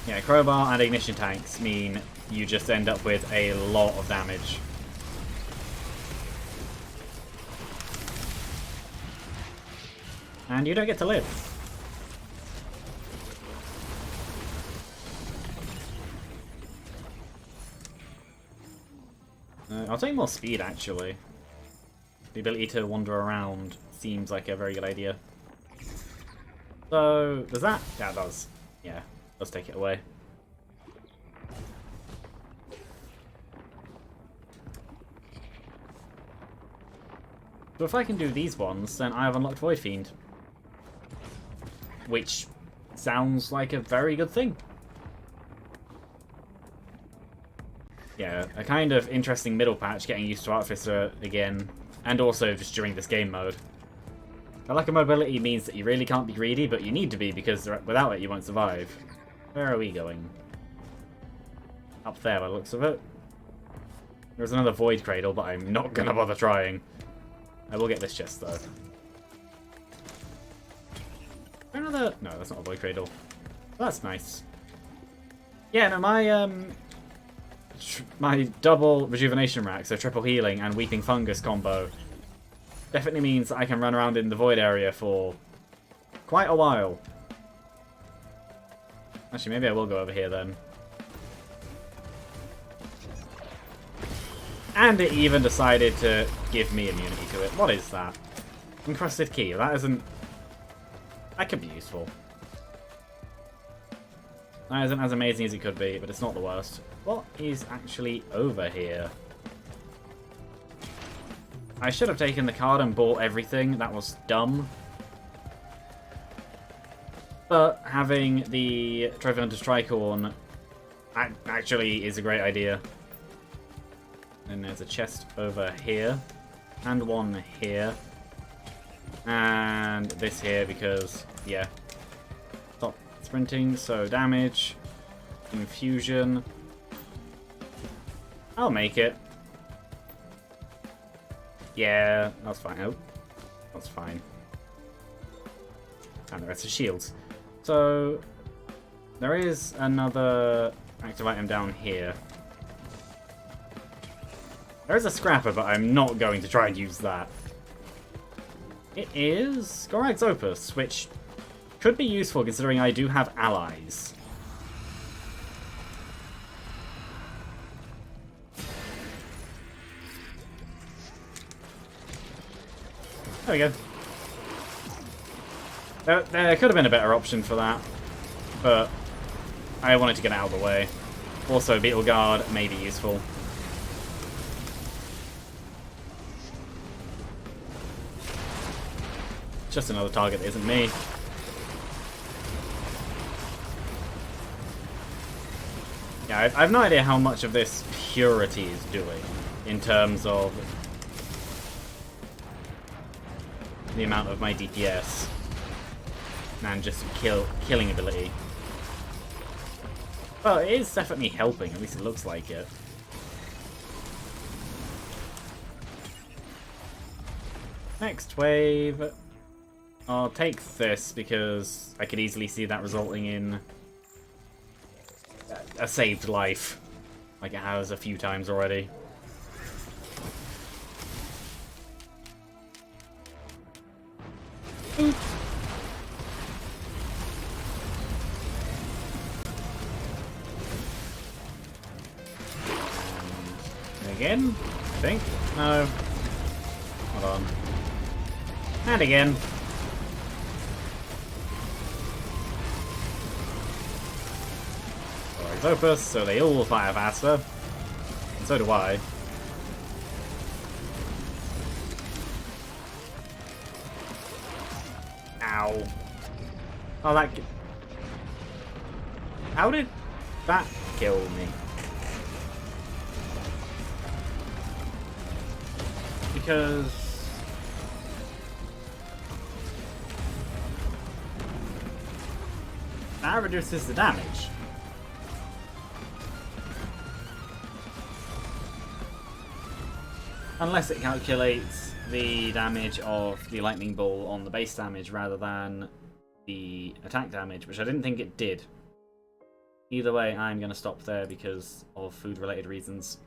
Yeah, Crowbar and Ignition Tanks mean you just end up with a lot of damage. And you don't get to live. I'll take more speed, actually. The ability to wander around seems like a very good idea. So, does that? Yeah, it does. Yeah, let's take it away. So if I can do these ones, then I have unlocked Void Fiend. Which sounds like a very good thing. Yeah, a kind of interesting middle patch, getting used to Artificer again, and also just during this game mode. A lack of mobility means that you really can't be greedy, but you need to be, because without it you won't survive. Where are we going? Up there by the looks of it. There's another Void Cradle, but I'm not gonna bother trying. I will get this chest, though. Another... No, that's not a Void Cradle. That's nice. Yeah, no, my double rejuvenation rack, so triple healing and weeping fungus combo, definitely means I can run around in the void area for quite a while. Actually, maybe I will go over here then. And it even decided to give me immunity to it. What is that? Encrusted key. That isn't... That could be useful. That isn't as amazing as it could be, but it's not the worst. What is actually over here? I should have taken the card and bought everything. That was dumb. But having the Trophy Hunter's Tricorn actually is a great idea. And there's a chest over here. And one here. And this here because, yeah. Stop sprinting, so damage. Infusion. I'll make it. Yeah, that's fine. Oh, that's fine. And the rest are shields. So, there is another active item down here. There is a scrapper, but I'm not going to try and use that. It is Gorax's Opus, which could be useful considering I do have allies. There we go. There could have been a better option for that, but I wanted to get out of the way. Also, Beetle Guard may be useful. Just another target that isn't me. Yeah, I have no idea how much of this Purity is doing in terms of the amount of my DPS and just killing ability. Well, it is definitely helping, at least it looks like it. Next wave. I'll take this because I could easily see that resulting in a saved life, like it has a few times already. Oop. And again, I think. No. Hold on. And again. Gorax's Opus, so they all fire faster. And so do I. Ow. Oh, that... How did that kill me? Because... that reduces the damage. Unless it calculates the damage of the lightning ball on the base damage rather than the attack damage, which I didn't think it did. Either way, I'm going to stop there because of food-related reasons.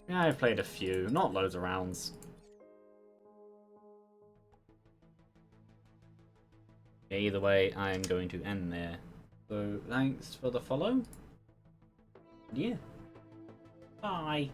Yeah, I've played a few, not loads of rounds. Yeah, either way, I'm going to end there. So, thanks for the follow. Yeah. Bye.